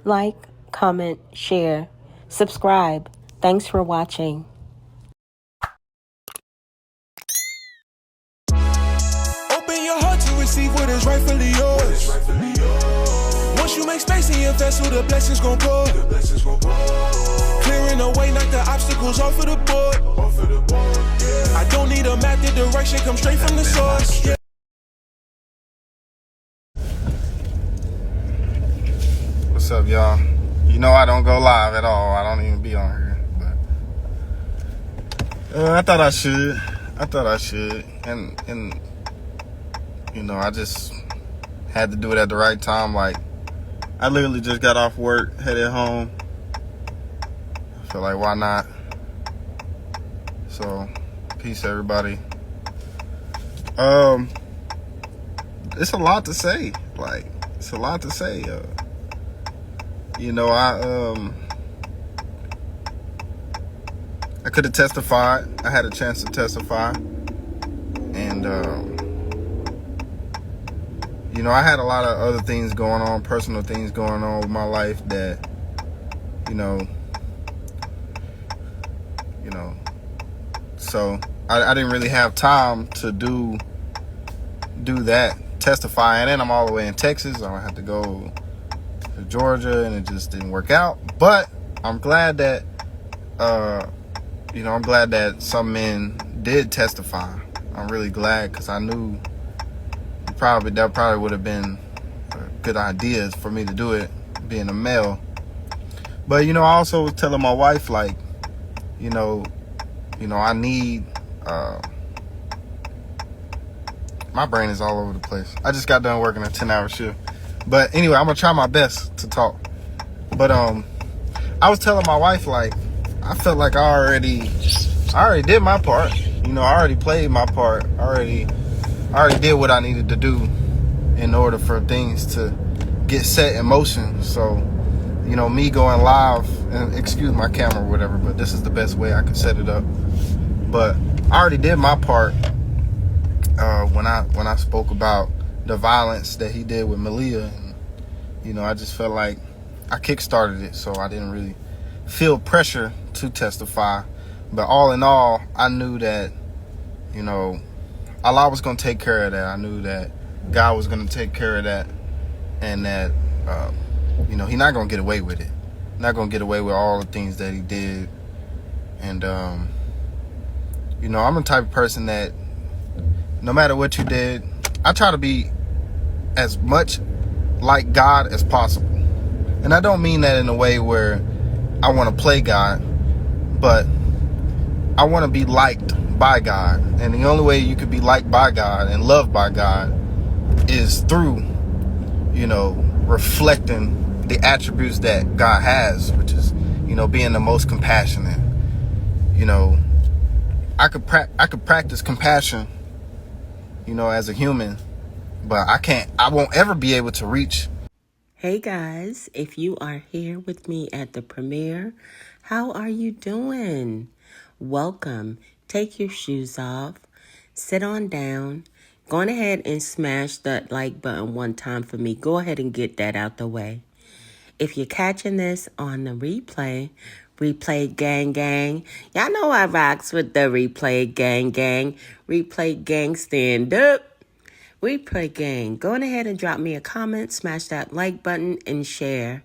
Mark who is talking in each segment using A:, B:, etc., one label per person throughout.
A: like, comment, share, subscribe. Thanks for watching.
B: Open your heart to receive what is rightfully yours. Once you make space in your vessel, the blessings gon' pour. Clearing the way, knock the obstacles off of the board. I don't need a map, the direction comes straight from the source. Yeah.
C: What's up, y'all? You know I don't go live at all. I don't even be on here, but I thought I should. And you know, I just had to do it at the right time. Like, I literally just got off work, headed home. I feel like, why not? So, peace, everybody. It's a lot to say. Like, it's a lot to say. You know, I could have testified. I had a chance to testify. And, you know, I had a lot of other things going on, personal things going on with my life that, you know, so I didn't really have time to do that, testify. And then I'm all the way in Texas. I had to go to Georgia, and it just didn't work out. But I'm glad that, I'm glad that some men did testify. I'm really glad, because I knew that probably would have been a good idea for me to do it, being a male. But, you know, I also was telling my wife, like, you know, I need, my brain is all over the place. I just got done working a 10-hour shift. But anyway, I'm going to try my best to talk. But I was telling my wife, like, I felt like I already did my part. You know, I already played my part. I already did what I needed to do in order for things to get set in motion. So, you know, me going live, and excuse my camera or whatever, but this is the best way I could set it up. But I already did my part when I spoke about the violence that he did with Medaya. And, you know, I just felt like I kickstarted it, so I didn't really feel pressure to testify. But all in all, I knew that, you know, Allah was going to take care of that. I knew that God was going to take care of that, and that, you know, he's not going to get away with it. Not going to get away with all the things that he did. And, you know, I'm the type of person that no matter what you did, I try to be as much like God as possible. And I don't mean that in a way where I want to play God, but I want to be liked by God. And the only way you could be liked by God and loved by God is through, you know, reflecting the attributes that God has, which is, you know, being the most compassionate. You know, I could practice compassion, you know, as a human, but I won't ever be able to reach.
A: Hey guys, if you are here with me at the premiere, how are you doing? Welcome. Take your shoes off, sit on down, go on ahead and smash that like button one time for me. Go ahead and get that out the way. If you're catching this on the replay gang, y'all know I rocks with the replay gang, replay gang, stand up. Replay gang, go on ahead and drop me a comment, smash that like button, and share.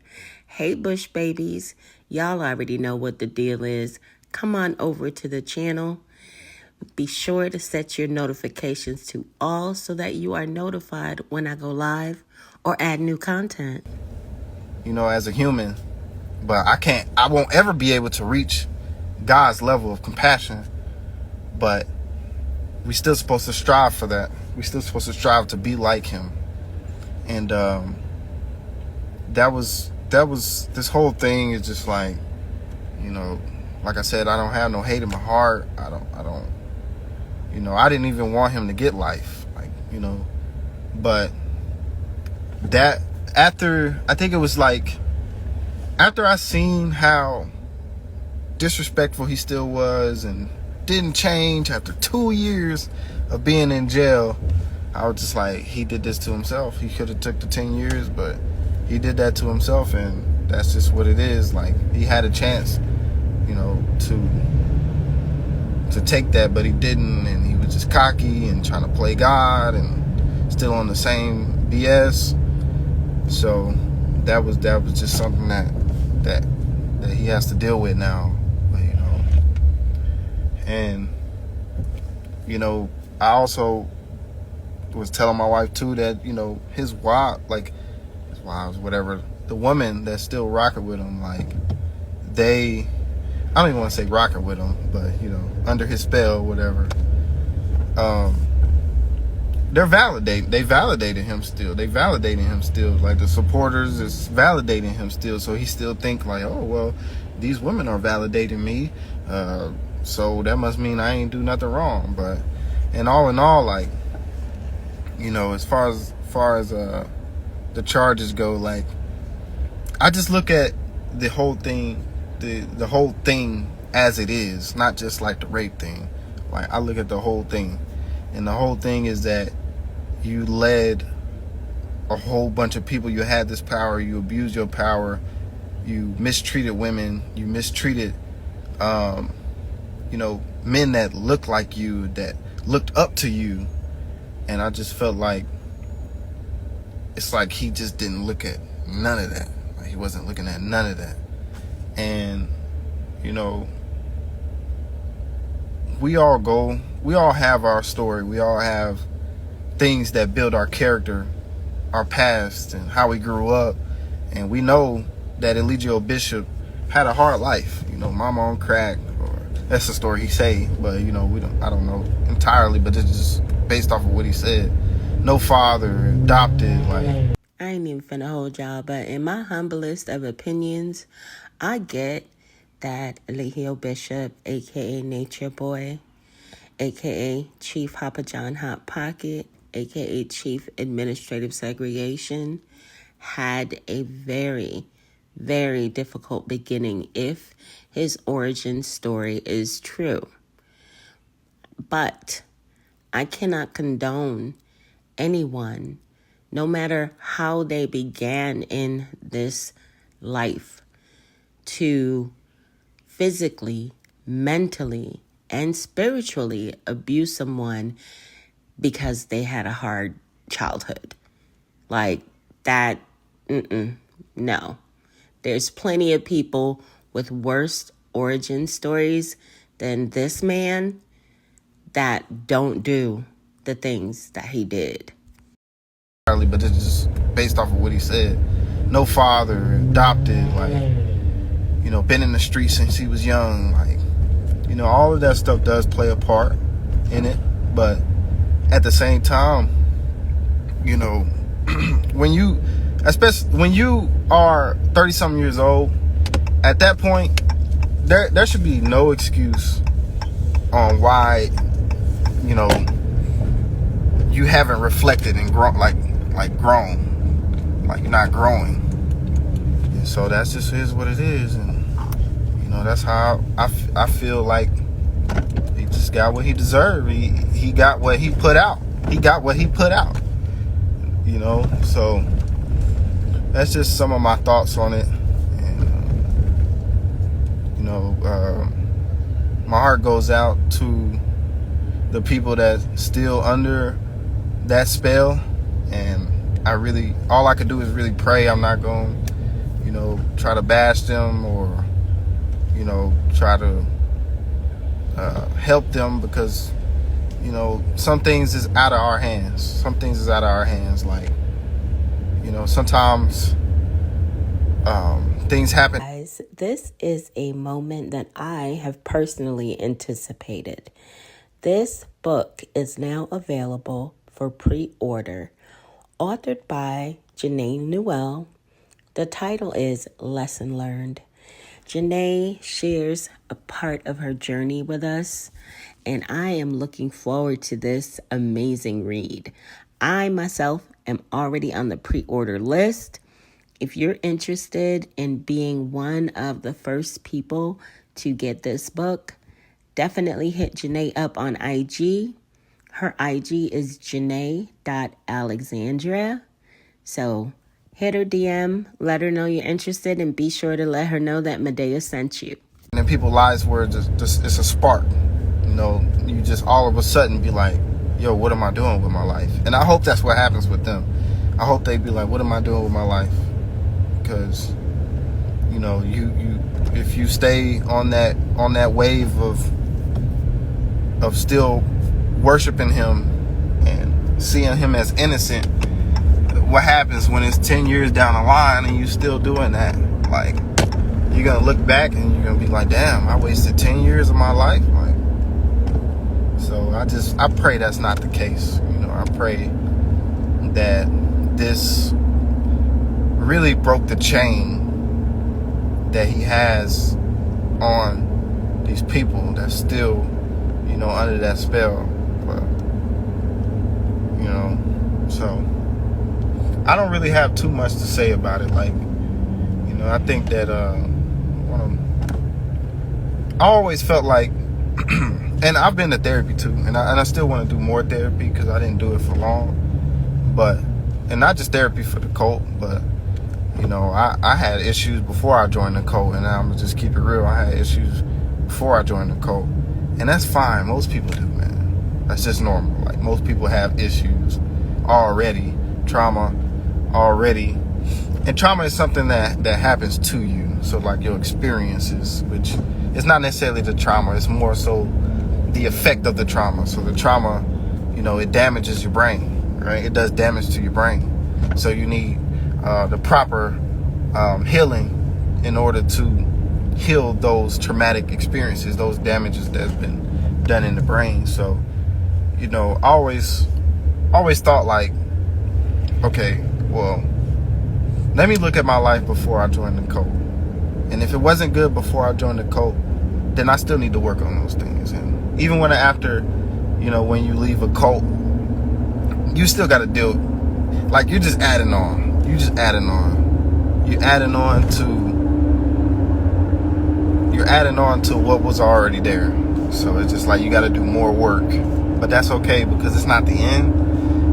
A: Hey Bush babies, y'all already know what the deal is. Come on over to the channel. Be sure to set your notifications to all so that you are notified when I go live or add new content.
C: You know, as a human, but I won't ever be able to reach God's level of compassion. But we still supposed to strive for that. We still supposed to strive to be like him. And that was this whole thing is just like, you know, like I said, I don't have no hate in my heart. I don't you know, I didn't even want him to get life, like, you know. But that I think it was like after I seen how disrespectful he still was and didn't change after 2 years of being in jail, I was just like, he did this to himself. He could have took the 10 years, but he did that to himself. And that's just what it is. Like, he had a chance, you know, to take that, but he didn't, and he was just cocky and trying to play God and still on the same BS. So that was just something that he has to deal with now, you know. And you know, I also was telling my wife too that, you know, his wives, whatever, the woman that's still rocking with him, like, I don't even want to say rocking with him, but, you know, under his spell, whatever. They validated him still. They validating him still. Like, the supporters is validating him still. So he still think like, oh, well, these women are validating me. So that must mean I ain't do nothing wrong. But, and all in all, like, you know, as far as the charges go, like, I just look at the whole thing, the whole thing as it is, not just like the rape thing. Like, I look at the whole thing, and the whole thing is that you led a whole bunch of people. You had this power. You abused your power. You mistreated women. You mistreated, you know, men that looked like you, that looked up to you. And I just felt like it's like he just didn't look at none of that. Like, he wasn't looking at none of that. And, you know, we all have our story. We all have things that build our character, our past, and how we grew up. And we know that Eligio Bishop had a hard life. You know, mama on crack, or that's the story he say, but, you know, I don't know entirely, but it's just based off of what he said. No father, adopted, like.
A: I ain't even finna hold y'all, but in my humblest of opinions, I get that Eligio Bishop, a.k.a. Nature Boy, a.k.a. Chief Hopper John Hot Pocket, a.k.a. Chief Administrative Segregation, had a very, very difficult beginning if his origin story is true. But I cannot condone anyone, no matter how they began in this life, to physically, mentally, and spiritually abuse someone because they had a hard childhood. Like that, no. There's plenty of people with worse origin stories than this man that don't do the things that he did.
C: But it's just based off of what he said. No father, adopted, like, you know, been in the streets since he was young. Like, you know, all of that stuff does play a part in it. But at the same time, you know, especially when you are 30-something years old, at that point, there should be no excuse on why, you know, you haven't reflected and grown, like you're not growing. And so that's just is what it is. And, you know, that's how I feel like he just got what he deserved. He got what he put out. You know, so that's just some of my thoughts on it. And, you know, my heart goes out to the people that still under that spell. And all I could do is really pray. I'm not going to, you know, try to bash them or, you know, try to help them, because, you know, some things is out of our hands. Like, you know, sometimes things happen.
A: Guys, this is a moment that I have personally anticipated. This book is now available for pre-order. Authored by Janae Newell. The title is Lesson Learned. Janae shares a part of her journey with us, and I am looking forward to this amazing read. I myself am already on the pre-order list. If you're interested in being one of the first people to get this book, definitely hit Janae up on IG. Her IG is janae.alexandria. So Hit her DM, let her know you're interested, and be sure to let her know that Medaya sent you.
C: And in people's lives where just it's a spark. You just all of a sudden be like, yo, what am I doing with my life? And I hope that's what happens with them. I hope they be like, what am I doing with my life? Because, you if you stay on that wave of still worshiping him and seeing him as innocent, what happens when it's 10 years down the line and you still doing that? Like, you're gonna look back and you're gonna be like, damn, I wasted 10 years of my life. Like, so I pray that's not the case. I pray that this really broke the chain that he has on these people that's still, under that spell. But, so I don't really have too much to say about it. Like, I think that I always felt like, and I've been to therapy too, and I still want to do more therapy because I didn't do it for long. But, and not just therapy for the cult, but I had issues before I joined the cult, and I'm gonna just keep it real. I had issues before I joined the cult, and that's fine. Most people do, man. That's just normal. Like, most people have issues already, trauma already, and trauma is something that happens to you. So, like, your experiences, which is not necessarily the trauma, it's more so the effect of the trauma. So the trauma, it damages your brain, right? It does damage to your brain. So you need the proper healing in order to heal those traumatic experiences, those damages that's been done in the brain. So, I always thought like, okay, well, let me look at my life before I joined the cult. And if it wasn't good before I joined the cult, then I still need to work on those things. And even when after, when you leave a cult, you still got to deal, like, you're just adding on. You're adding on to what was already there. So it's just like you got to do more work, but that's okay because it's not the end.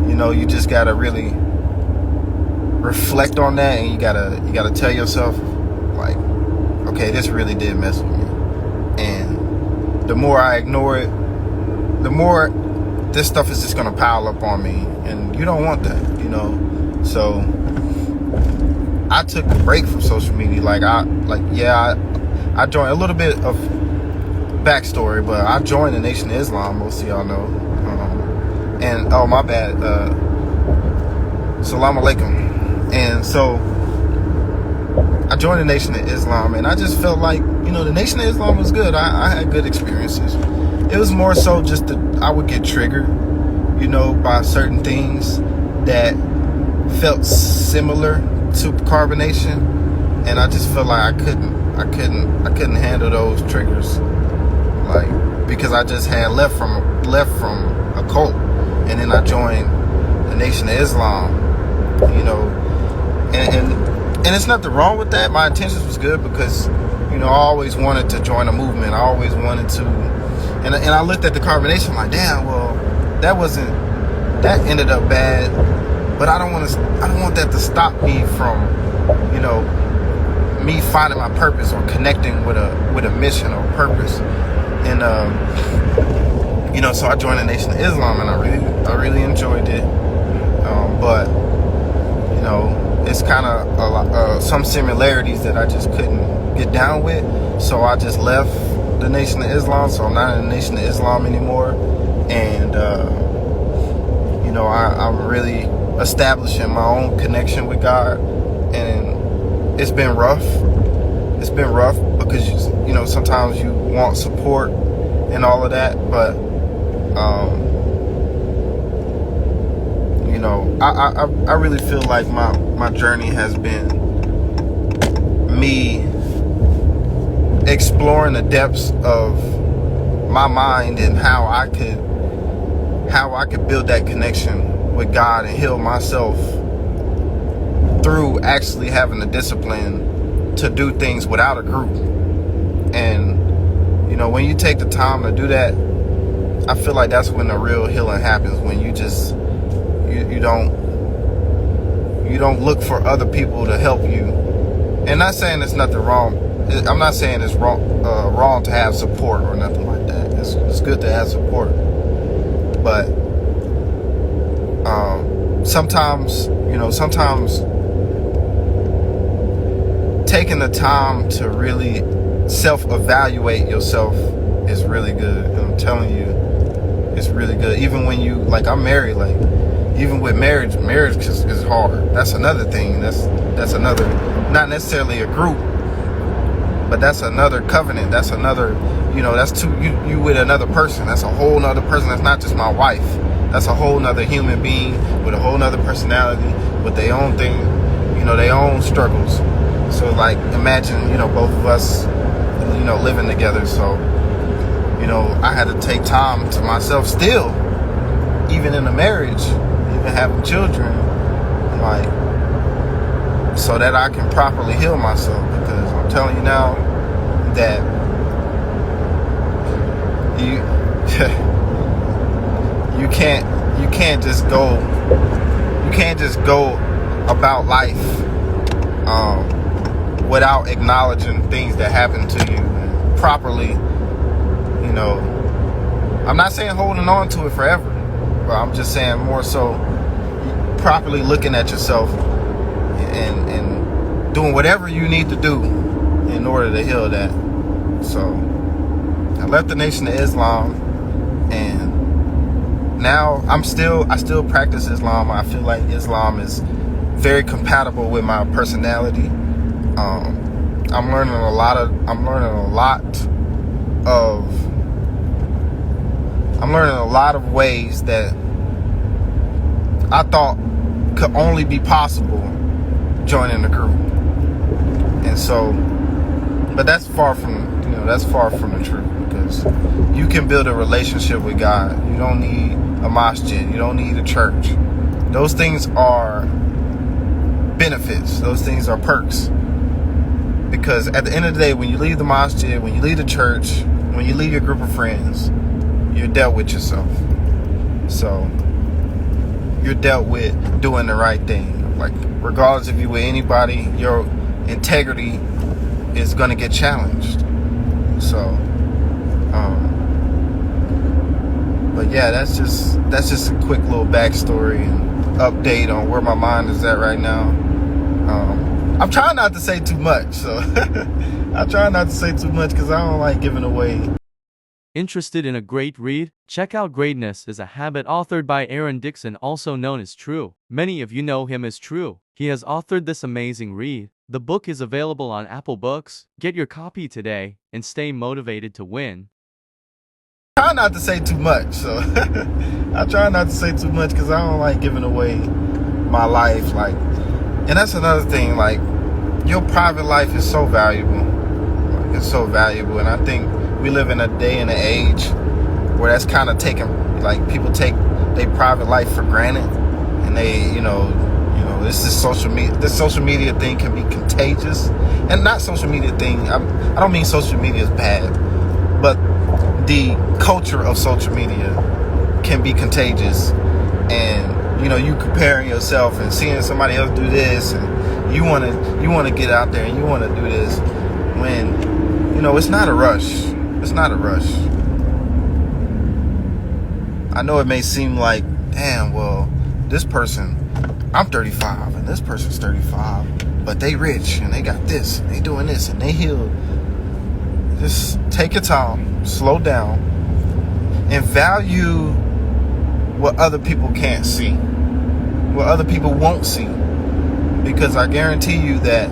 C: You just got to really reflect on that, and you got to tell yourself, like, okay, this really did mess with me. And the more I ignore it, the more this stuff is just going to pile up on me, and you don't want that, So I took a break from social media. I joined a little bit of backstory, but I joined the Nation of Islam, most of y'all know. And oh, my bad. Salam alaikum. And so I joined the Nation of Islam, and I just felt like, the Nation of Islam was good. I had good experiences. It was more so just that I would get triggered, by certain things that felt similar to carbonation, and I just felt like I couldn't handle those triggers, like, because I just had left from a cult, and then I joined the Nation of Islam, and it's nothing wrong with that. My intentions was good because I always wanted to join a movement. I always wanted to, and I looked at the carbonation like, damn, well, that ended up bad. But I don't want that to stop me from, me finding my purpose or connecting with a mission or purpose. And so I joined the Nation of Islam, and I really enjoyed it. But it's kind of some similarities that I just couldn't get down with. So I just left the Nation of Islam. So I'm not in the Nation of Islam anymore, and I'm really establishing my own connection with God, and it's been rough. It's been rough because sometimes you want support and all of that, but I really feel like my journey has been me exploring the depths of my mind and how I could build that connection with God and heal myself through actually having the discipline to do things without a group. And when you take the time to do that, I feel like that's when the real healing happens. When you just you You don't look for other people to help you. And not saying there's nothing wrong. I'm not saying it's wrong to have support or nothing like that. It's good to have support. But sometimes taking the time to really self-evaluate yourself is really good. And I'm telling you, it's really good. Even when you, like, I'm married, like, even with marriage is hard. That's another thing. That's another, not necessarily a group, but that's another covenant. That's another, that's two, you with another person. That's a whole nother person. That's not just my wife. That's a whole nother human being with a whole nother personality, with their own thing, their own struggles. So, like, imagine, both of us, living together. So, I had to take time to myself still, even in a marriage, even having children, like, so that I can properly heal myself. Because I'm telling you now that you can't just go about life without acknowledging things that happen to you and properly, I'm not saying holding on to it forever, but I'm just saying more so properly looking at yourself and doing whatever you need to do in order to heal that. So I left the Nation of Islam, and now I still practice Islam. I feel like Islam is very compatible with my personality. I'm learning a lot of ways that I thought could only be possible joining the group. And so, but that's far from the truth, because you can build a relationship with God. You don't need a masjid. You don't need a church. Those things are benefits. Those things are perks. Because at the end of the day, when you leave the masjid, when you leave the church, when you leave your group of friends, you're dealt with yourself. So you're dealt with doing the right thing. Like, regardless if you're with anybody, your integrity is going to get challenged. So, but yeah, that's just a quick little backstory and update on where my mind is at right now. I'm trying not to say too much, so I try not to say too much because I don't like giving away.
D: Interested in a great read? Check out Greatness is a Habit, authored by Aaron Dixon, also known as True. Many of you know him as True. He has authored this amazing read. The book is available on Apple Books. Get your copy today and stay motivated to win.
C: I try not to say too much, so I try not to say too much because I don't like giving away my life. Like, and that's another thing. Like, your private life is so valuable. It's so valuable, and I think we live in a day and an age where that's kind of taken, like, people take their private life for granted, and they, this social media thing can be contagious. And not social media thing, I don't mean social media is bad, but the culture of social media can be contagious. And you comparing yourself and seeing somebody else do this, and you want to get out there and you want to do this, when it's not a rush. It's not a rush. I know it may seem like, damn, well, this person, I'm 35 and this person's 35, but they rich and they got this, and they doing this, and they healed. Just take your time, slow down, and value what other people can't see, what other people won't see. Because I guarantee you that,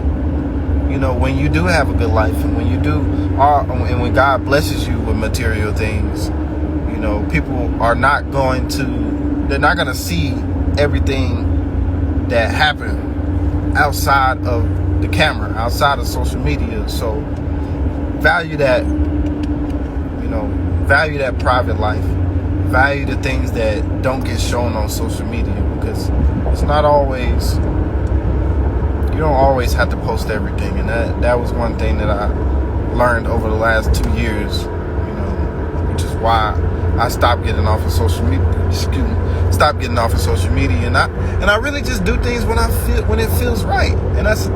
C: when you do have a good life, and when when God blesses you with material things, people are not going to see everything that happened outside of the camera, outside of social media. So value that private life. Value the things that don't get shown on social media, because it's not always, you don't always have to post everything. And that was one thing that I learned over the last 2 years, which is why I stopped getting off of social media. stop getting off of social media, and I really just do things when it feels right. And that's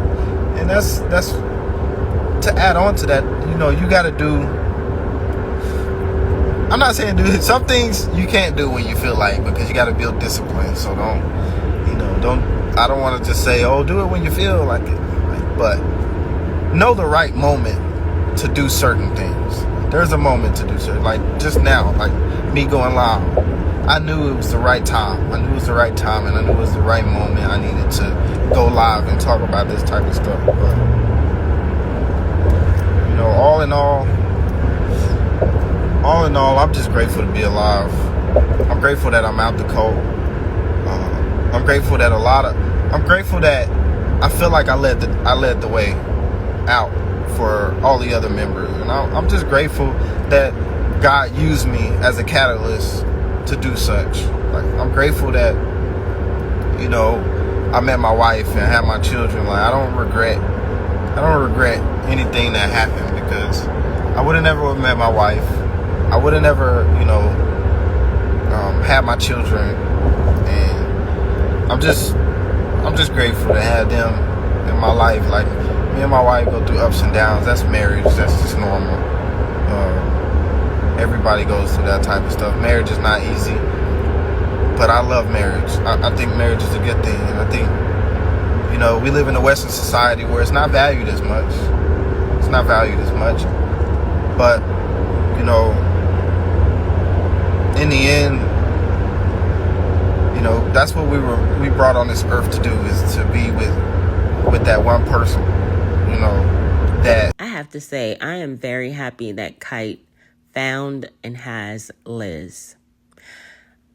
C: to add on to that. You got to do. I'm not saying do some things you can't do when you feel like, because you got to build discipline. So I don't want to just say, oh, do it when you feel like it. But know the right moment to do certain things. There's a moment to do certain, like just now, like me going live. I knew it was the right time. I knew it was the right time, and I knew it was the right moment. I needed to go live and talk about this type of stuff. But all in all, I'm just grateful to be alive. I'm grateful that I'm out the cold. I'm grateful that I feel like I led the way out for all the other members, and I'm just grateful that God used me as a catalyst to do such. Like, I'm grateful that I met my wife and had my children. Like, I don't regret anything that happened, because I would have never met my wife. I would have never had my children, and I'm just grateful to have them in my life. Like, me and my wife go through ups and downs. That's marriage. That's just normal. Everybody goes through that type of stuff. Marriage is not easy, but I love marriage. I think marriage is a good thing, and I think we live in a Western society where it's not valued as much. But in the end, that's what we brought on this earth to do, is to be with that one person. That
A: I have to say, I am very happy that Kite found and has Liz.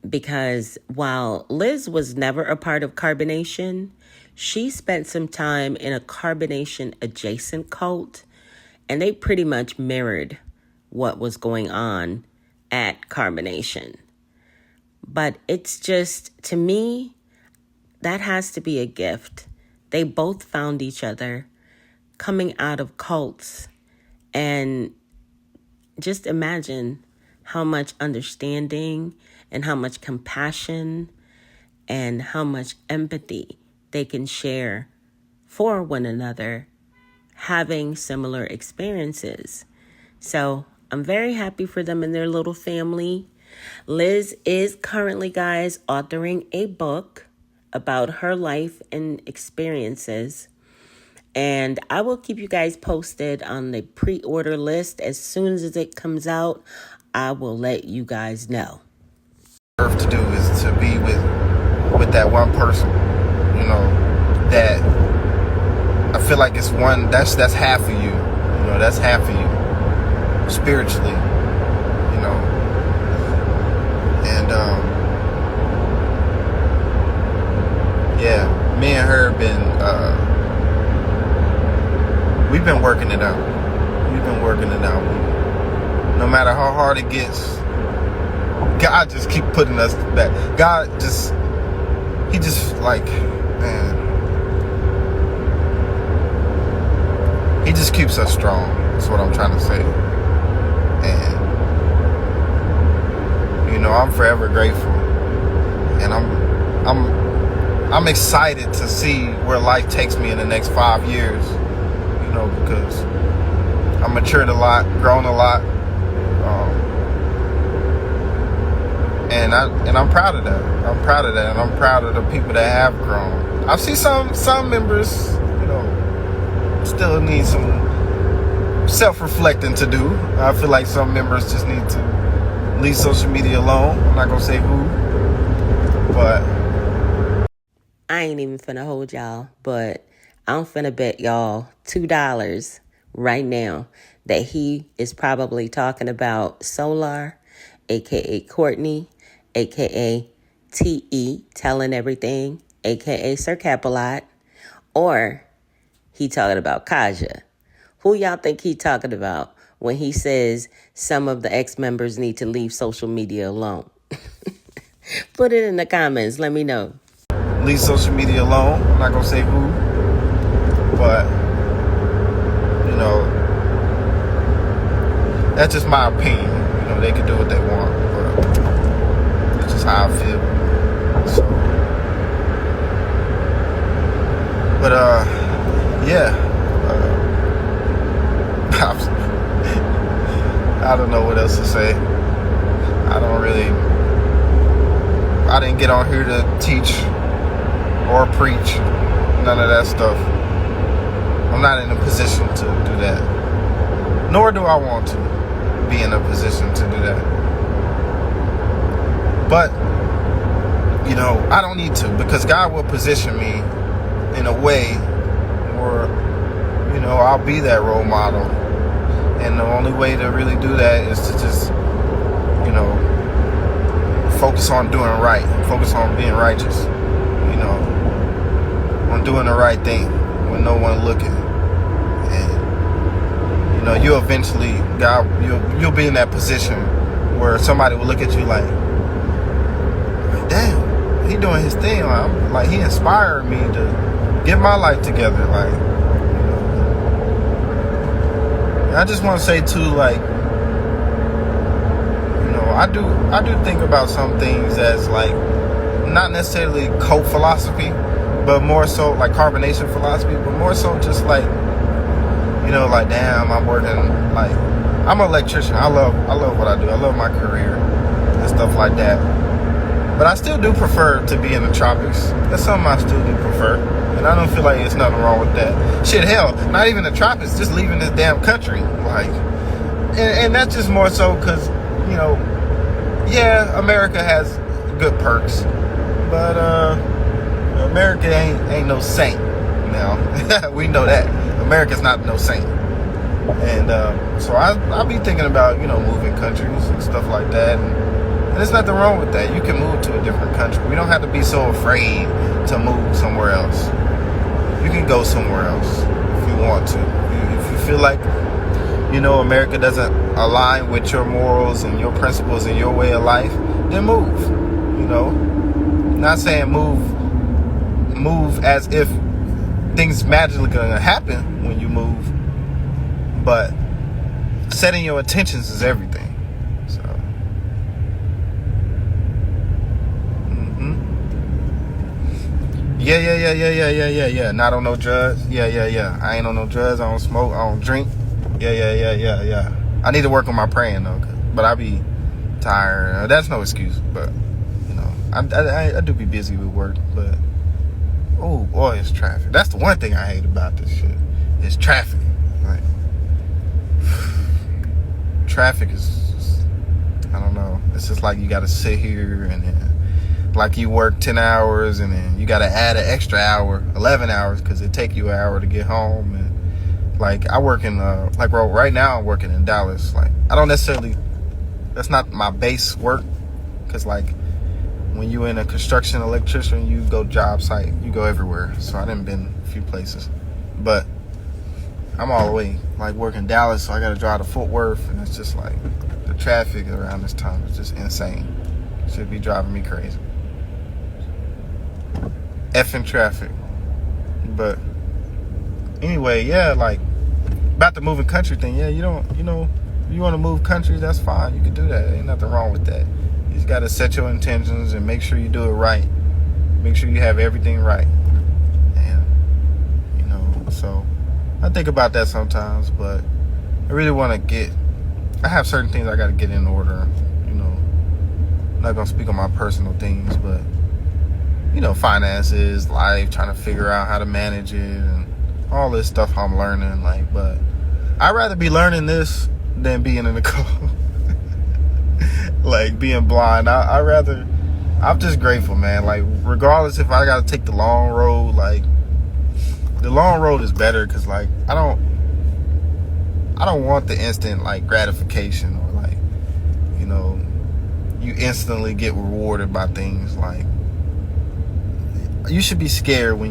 A: Because while Liz was never a part of carbonation, she spent some time in a carbonation adjacent cult, and they pretty much mirrored what was going on at carbonation. But it's just, to me, that has to be a gift. They both found each other coming out of cults, and just imagine how much understanding and how much compassion and how much empathy they can share for one another, having similar experiences. So I'm very happy for them and their little family. Liz is currently, guys, authoring a book about her life and experiences. And I will keep you guys posted on the pre-order list. As soon as it comes out, I will let you guys know.
C: Earth to do is to be with that one person, that I feel like it's one, that's half of you, that's half of you spiritually, and yeah, me and her have been we've been working it out. No matter how hard it gets, God just keep putting us back. He just like, man, he just keeps us strong. That's what I'm trying to say. And I'm forever grateful, and I'm excited to see where life takes me in the next 5 years. Because I matured a lot, grown a lot, and I'm proud of that. And I'm proud of the people that have grown. I see some members, still need some self-reflecting to do. I feel like some members just need to leave social media alone. I'm not gonna say who, but
A: I ain't even finna hold y'all, but I'm finna bet y'all $2 right now that he is probably talking about Solar, aka Courtney, aka T.E. telling everything, aka Sir Capalot, or he talking about Kaja. Who y'all think he talking about when he says some of the ex-members need to leave social media alone? Put it in the comments. Let me know.
C: Leave social media alone. I'm not gonna say who, but that's just my opinion. They can do what they want, but it's just how I feel. So, but yeah, I don't know what else to say. I didn't get on here to teach or preach, none of that stuff. I'm not in a position to do that, nor do I want to be in a position to do that. But, you know, I don't need to, because God will position me in a way where, you know, I'll be that role model. And the only way to really do that is to just, you know, focus on doing right, focus on being righteous, you know, on doing the right thing when no one looking. And, you know, you eventually, God, you'll be in that position where somebody will look at you like, damn, he doing his thing. Like he inspired me to get my life together. Like, you know. And I just want to say too, like, you know, I do think about some things as like not necessarily cult philosophy, but more so like carbonation philosophy, but more so just like, you know, like, damn, I'm working, like, I'm an electrician. I love what I do. I love my career and stuff like that. But I still do prefer to be in the tropics. That's something I still do prefer. And I don't feel like there's nothing wrong with that. Shit, hell, not even the tropics, just leaving this damn country. Like, and that's just more so because, you know, yeah, America has good perks. But America ain't no saint now. We know that. America's not no saint. And so I'll be thinking about, you know, moving countries and stuff like that. And there's nothing wrong with that. You can move to a different country. We don't have to be so afraid to move somewhere else. You can go somewhere else if you want to. If you feel like, you know, America doesn't align with your morals and your principles and your way of life, then move. You know, not saying move as if things magically gonna happen when you move, but setting your intentions is everything. So. Yeah. Not on no drugs. Yeah. I ain't on no drugs. I don't smoke. I don't drink. Yeah. I need to work on my praying though, but I be tired. That's no excuse, but you know, I do be busy with work. But oh boy, it's traffic. That's the one thing I hate about this shit. It's traffic. Like traffic is just, I don't know. It's just like you got to sit here and then. Like you work 10 hours and then you got to add an extra hour, 11 hours, because it take you an hour to get home. And like I work in, like right now I'm working in Dallas. Like I don't necessarily, that's not my base work. Because like when you in a construction electrician, you go job site, you go everywhere. So I done been a few places. But I'm all the way like working Dallas, so I got to drive to Fort Worth. And it's just like the traffic around this time is just insane. Should be driving me crazy. Effing traffic. But anyway, yeah, like about the moving country thing, yeah, you know, you want to move countries, that's fine, you can do that, ain't nothing wrong with that. You just got to set your intentions and make sure you do it right, make sure you have everything right. And you know, so I think about that sometimes, but I really want to I have certain things I got to get in order, you know. I'm not gonna speak on my personal things, but you know, finances, life, trying to figure out how to manage it and all this stuff I'm learning. Like, but I'd rather be learning this than being in the car. Like being blind. I'm just grateful, man. Like regardless if I got to take the long road, like the long road is better because like I don't want the instant like gratification or like, you know, you instantly get rewarded by things. Like you should be scared when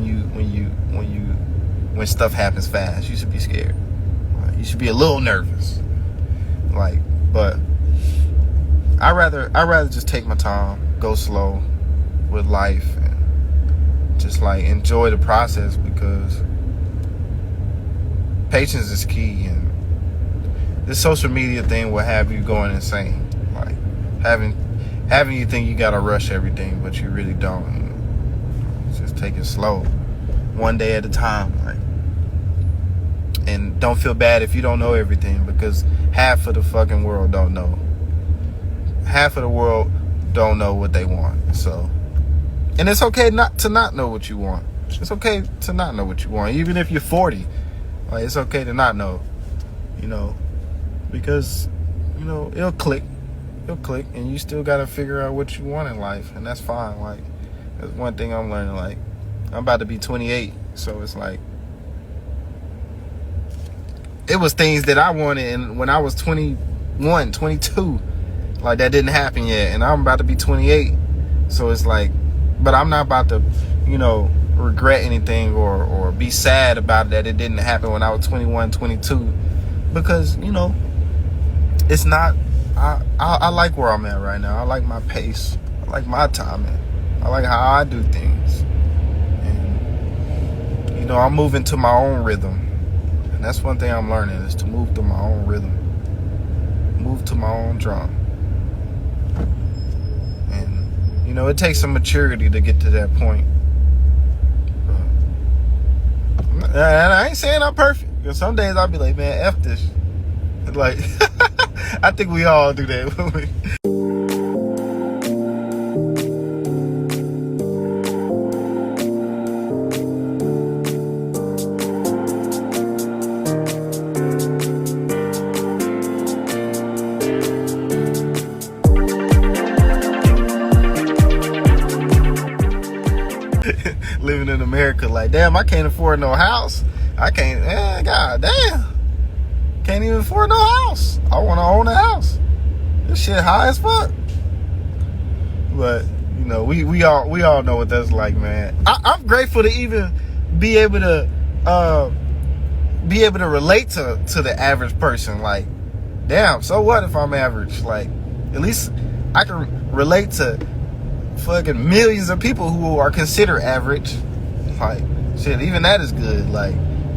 C: stuff happens fast. You should be scared. Like, you should be a little nervous. Like, but I rather just take my time, go slow with life, and just like enjoy the process because patience is key. And this social media thing will have you going insane. Like having you think you gotta rush everything, but you really don't. Just take it slow, one day at a time. Like, and don't feel bad if you don't know everything, because half of the fucking world don't know. Half of the world don't know what they want. So, and it's okay not to not know what you want. It's okay to not know what you want, even if you're 40. Like, it's okay to not know, because it'll click, and you still gotta figure out what you want in life, and that's fine. Like, that's one thing I'm learning. Like, I'm about to be 28, so it's like, it was things that I wanted and when I was 21, 22, like, that didn't happen yet, and I'm about to be 28, so it's like, but I'm not about to, regret anything or be sad about it that it didn't happen when I was 21, 22, because, it's not, I like where I'm at right now. I like my pace. I like my timing. I like how I do things. And, I'm moving to my own rhythm. And that's one thing I'm learning, is to move to my own rhythm. Move to my own drum. And, it takes some maturity to get to that point. And I ain't saying I'm perfect. Because some days I'll be like, man, F this. Like, I think we all do that. Living in America, like, damn, I can't afford no house. I can't, god damn. Can't even afford no house. I want to own a house. This shit high as fuck. But, we all know what that's like, man. I'm grateful to even be able to relate to the average person. Like, damn, so what if I'm average? Like, at least I can relate to fucking millions of people who are considered average. Like, shit, even that is good. Like,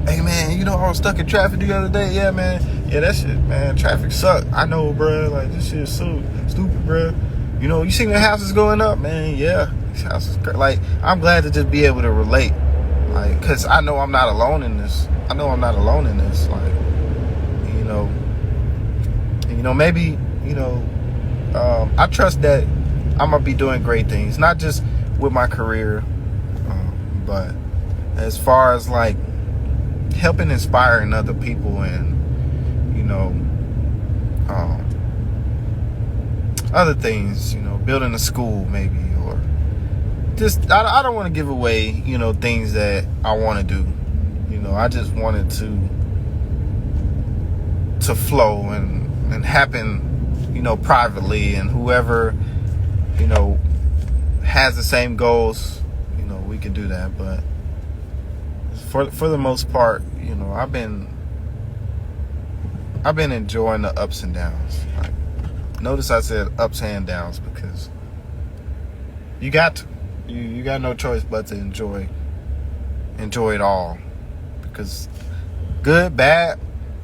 C: hey, man, I was stuck in traffic the other day. Yeah, man. Yeah, that shit, man. Traffic sucked. I know, bro. Like, this shit is so stupid, bro. You seen the houses going up, man. Yeah, these houses. Like, I'm glad to just be able to relate. Like, because I know I'm not alone in this. Like, maybe, I trust that I'm going to be doing great things. Not just with my career, but as far as, like, helping inspiring other people and, other things, building a school maybe, or just, I don't want to give away, things that I want to do. I just want it to flow and happen, privately, and whoever, has the same goals, we can do that. But for the most part, I've been enjoying the ups and downs. Like, notice I said ups and downs, because you got no choice but to enjoy it all. Because good, bad,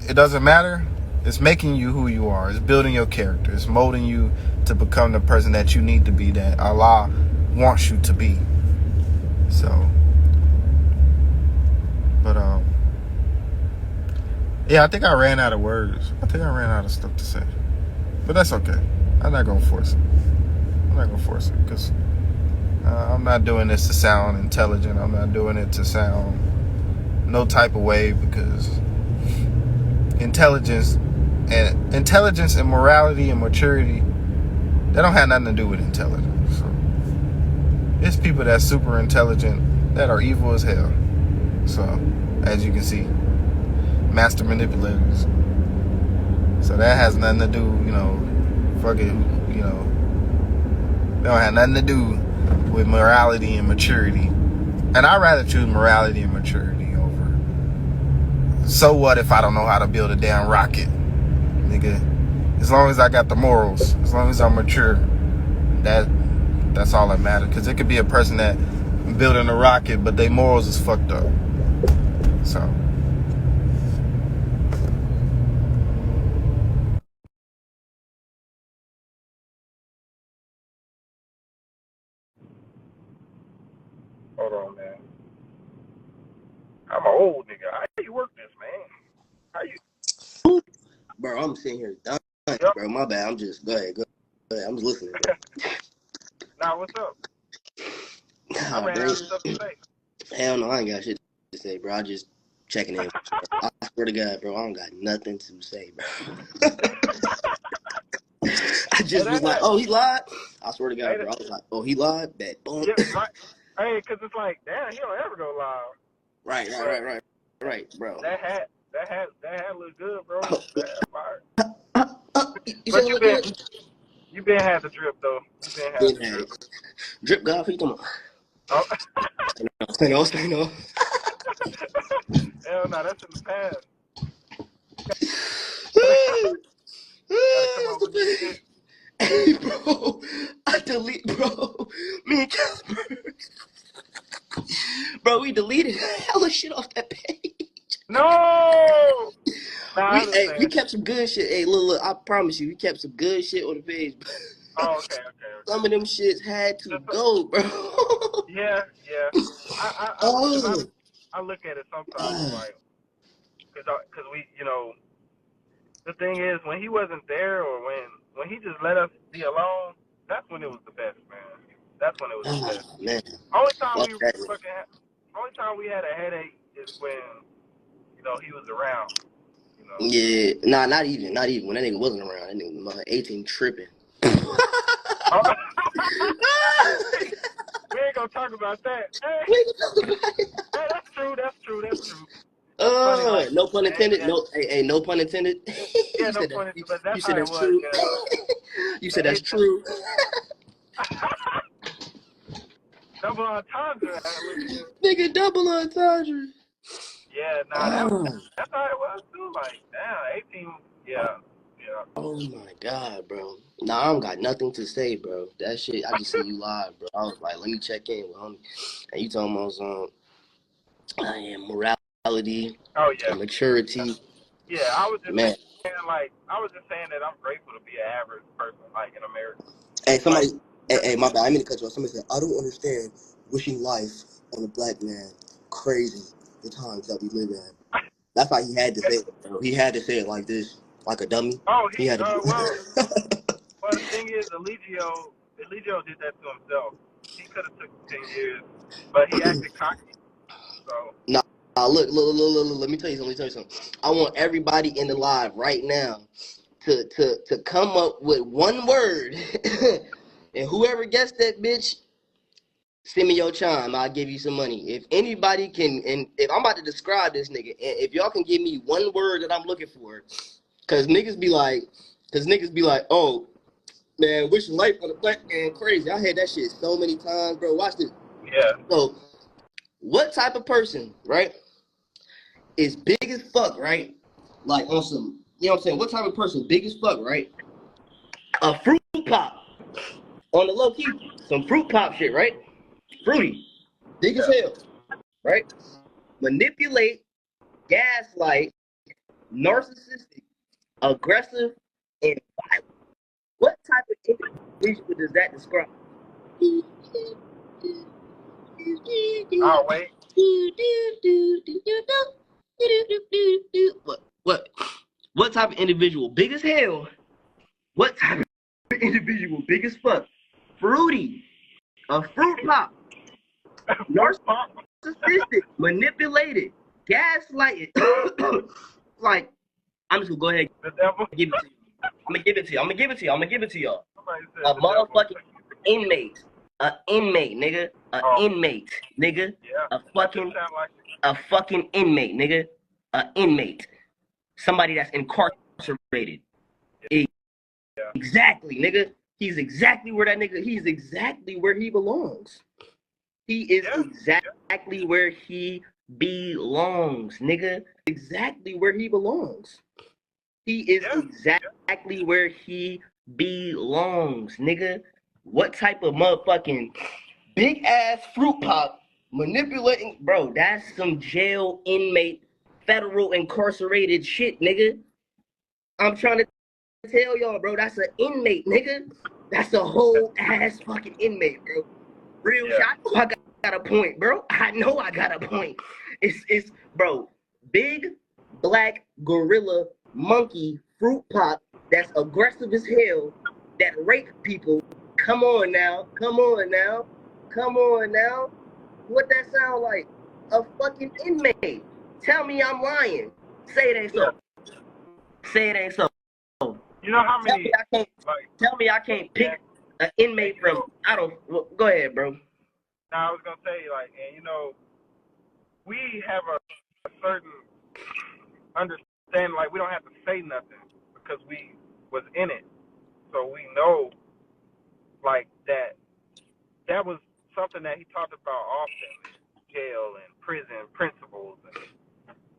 C: it doesn't matter. It's making you who you are. It's building your character. It's molding you to become the person that you need to be, that Allah wants you to be. So, but yeah, I think I ran out of words. I think I ran out of stuff to say. But that's okay. I'm not gonna force it. Because I'm not doing this to sound intelligent. I'm not doing it to sound no type of way, because intelligence and morality and maturity, they don't have nothing to do with intelligence. So, it's people that's super intelligent that are evil as hell. So, as you can see, master manipulators. So that has nothing to do, they don't have nothing to do with morality and maturity. And I'd rather choose morality and maturity over, so what if I don't know how to build a damn rocket? Nigga, as long as I got the morals, as long as I'm mature, that's all that matters. Because it could be a person that building a rocket, but their morals is fucked up. So
E: Hold on, man. I'm an old nigga. How you work this, man? How you?
F: Bro, I'm sitting here dying,
E: Yep.
F: bro. My bad. Go ahead. I'm just listening, bro.
E: Nah, what's up? I
F: Nah,
E: ran
F: bro.
E: out of stuff to say.
F: Hell no, I ain't got shit to say, bro. I just checking in. I swear to God, bro, I don't got nothing to say, bro. I
E: Hey,
F: just was like, oh, he lied. I swear to God,
E: hey,
F: bro. I was like, oh, he lied. Bet. Boom.
E: yeah, right. Hey, 'cause it's like, damn, he don't ever go live.
F: Right,
E: But
F: bro.
E: that hat look good, bro. That hat fire.
F: You said
E: But
F: it look good?
E: you been had the drip though. You been had
F: Been
E: the
F: had
E: drip.
F: it. Drip God, what you talking
E: Oh.
F: about? Stay no.
E: Hell no, that's in the past. Gotta come up with new shit.
F: Hey, bro, I delete, bro. Me and Casper, bro, we deleted hella shit off that page.
E: No. Nah, I
F: We
E: understand.
F: kept some good shit. Hey, look, I promise you, we kept some good shit on the page.
E: Oh, okay.
F: Some of them shits had to
E: Just,
F: go, bro.
E: yeah. Cause
F: Oh,
E: I look at it sometimes. I'm like, cause we, the thing is when he wasn't there or when he just let us be alone, that's when it was the best, man. That's when it was the best.
F: man,
E: Only time
F: fuck
E: we
F: that.
E: only time we had a headache is when he was around.
F: Yeah, nah, not even when that nigga wasn't around. That nigga was 18 tripping.
E: Oh. We ain't gonna talk about that. Hey, hey, that's true. That's funny. Like,
F: No pun
E: hey,
F: intended. No, hey, no pun intended.
E: yeah,
F: You
E: no
F: said
E: point.
F: that.
E: But
F: You
E: that's
F: said
E: how it
F: that's
E: was.
F: true.
E: Yeah.
F: You said
E: Hey,
F: that's true.
E: double entendre. Look here.
F: Nigga, double entendre.
E: Yeah, nah,
F: Oh,
E: that's how it was too. Like, damn, 18. Yeah.
F: oh my God, bro. Nah, I don't got nothing to say, bro. That shit, I just see you live, bro. I was like, let me check in with homie. And you talking about some morality
E: Oh
F: and
E: yeah.
F: maturity.
E: Yeah, I was just
F: Man.
E: saying that I'm grateful to be an average person, like in America.
F: Hey,
E: Like,
F: hey, my bad. I mean to cut you off. Somebody said, I don't understand wishing life on a black man. Crazy, the times that we live in. That's why he had to say it, bro. He had to say it like this, like a dummy.
E: oh,
F: He had to do
E: well, the thing is, Eligio did that to himself. He could have took 10 years, but he acted cocky. So,
F: look, let me tell you something. I want everybody in the live right now to come up with one word. And whoever gets that bitch, send me your chime. I'll give you some money. If anybody can, and if I'm about to describe this nigga, and if y'all can give me one word that I'm looking for, cause niggas be like, oh man, wishing life on a black man crazy. I heard that shit so many times, bro. Watch this.
E: yeah.
F: So, what type of person, right, is big as fuck, right? Like on some, you know what I'm saying? What type of person, big as fuck, right? A fruit pop on the low key, some fruit pop shit, right? Fruity, big as hell, right? Manipulate, gaslight, narcissistic, aggressive, and violent. What type of individual does that describe?
E: Oh, wait.
F: What type of individual? Big as hell. What type of individual? Big as fuck. Fruity. A fruit pop.
E: Fruit pop.
F: Narcissistic. Manipulated. Gaslighted. Like, I'm just gonna go ahead
E: The devil.
F: and give it to you. I'm gonna give it to y'all.
E: Somebody
F: A
E: said the devil.
F: motherfucking inmate. A inmate, nigga. A
E: Oh,
F: inmate, nigga.
E: yeah.
F: A
E: That just
F: fucking
E: sound like
F: a fucking inmate, nigga. A inmate. Somebody that's incarcerated.
E: yeah.
F: Exactly, nigga. He's exactly where he belongs. He is
E: Yeah.
F: exactly where he belongs, nigga. Exactly where he belongs. He is
E: Yeah.
F: exactly where he belongs, nigga. What type of motherfucking big ass fruit pop manipulating, bro? That's some jail inmate, federal incarcerated shit, nigga. I'm trying to tell y'all, bro. That's an inmate, nigga. That's a whole ass fucking inmate, bro. Real
E: Yeah.
F: shit. I got a point, bro. I know I got a point. It's bro, big black gorilla monkey fruit pop that's aggressive as hell that rape people. Come on now. Come on now. Come on now. What that sound like? A fucking inmate. Tell me I'm lying. Say it ain't so. Say it ain't so.
E: You know how many?
F: Tell me I can't pick an inmate from. I don't. Go ahead, bro.
E: Now I was gonna say and we have a certain understanding. Like we don't have to say nothing because we was in it, so we know that was something that he talked about often, jail and prison principles, and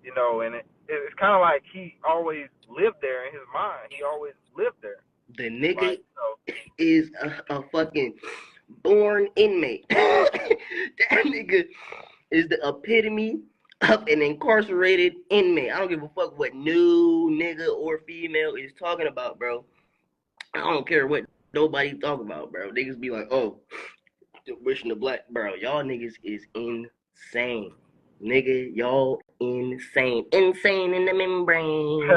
E: and it's kind of like he always lived there in his mind. He always lived there.
F: The nigga is a fucking born inmate. That nigga is the epitome of an incarcerated inmate. I don't give a fuck what new nigga or female is talking about, bro. I don't care what nobody talk about, bro. Niggas be like, oh, wishing the black, bro. Y'all niggas is insane. Nigga, y'all insane. Insane in the membrane.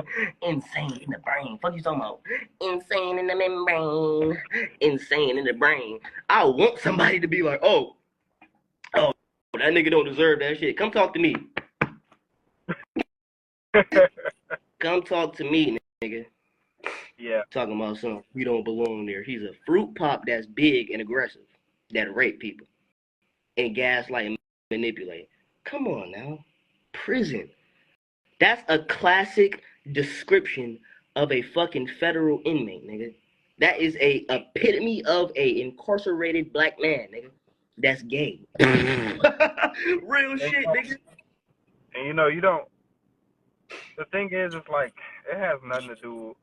F: Insane in the brain. Fuck you talking about? Insane in the membrane. Insane in the brain. I want somebody to be like, oh, that nigga don't deserve that shit. Come talk to me. Come talk to me, nigga.
E: Yeah.
F: Talking about something. We don't belong there. He's a fruit pop that's big and aggressive. That rape people. And gaslight and manipulate. Come on now. Prison. That's a classic description of a fucking federal inmate, nigga. That is a epitome of a incarcerated black man, nigga. That's gay. Real shit, nigga.
E: And you don't. The thing is, it's it has nothing to do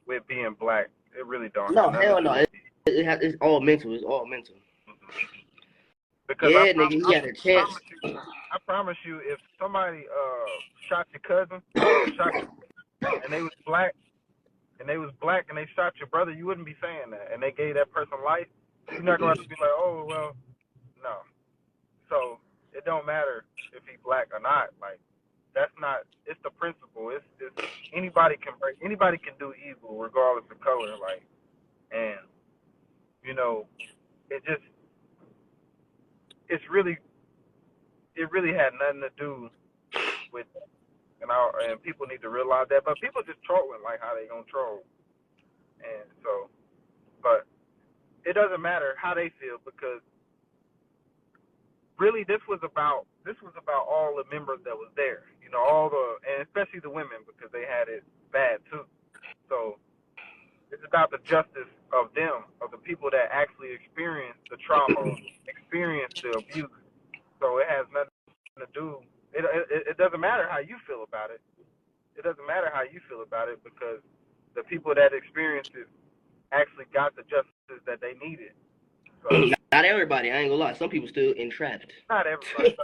E: with being black. It really don't.
F: No, hell no. It's all mental. It's all mental.
E: Because
F: nigga, he had a chance.
E: I promise you, if somebody shot your cousin, and they was black, and they shot your brother, you wouldn't be saying that. And they gave that person life, you're not going to be like, oh well, no. So it don't matter if he's black or not. That's not. It's the principle. It's anybody can do evil regardless of color. And it really had nothing to do with, and people need to realize that. But people just trolling how they gonna troll, and so, but it doesn't matter how they feel because really this was about all the members that was there, and especially the women because they had it bad too. So it's about the justice of them, of the people that actually experienced the trauma, experienced the abuse. So it has nothing to do. It doesn't matter how you feel about it. It doesn't matter how you feel about it because the people that experienced it actually got the justice that they needed. So,
F: not everybody. I ain't gonna lie. Some people still entrapped.
E: Not everybody.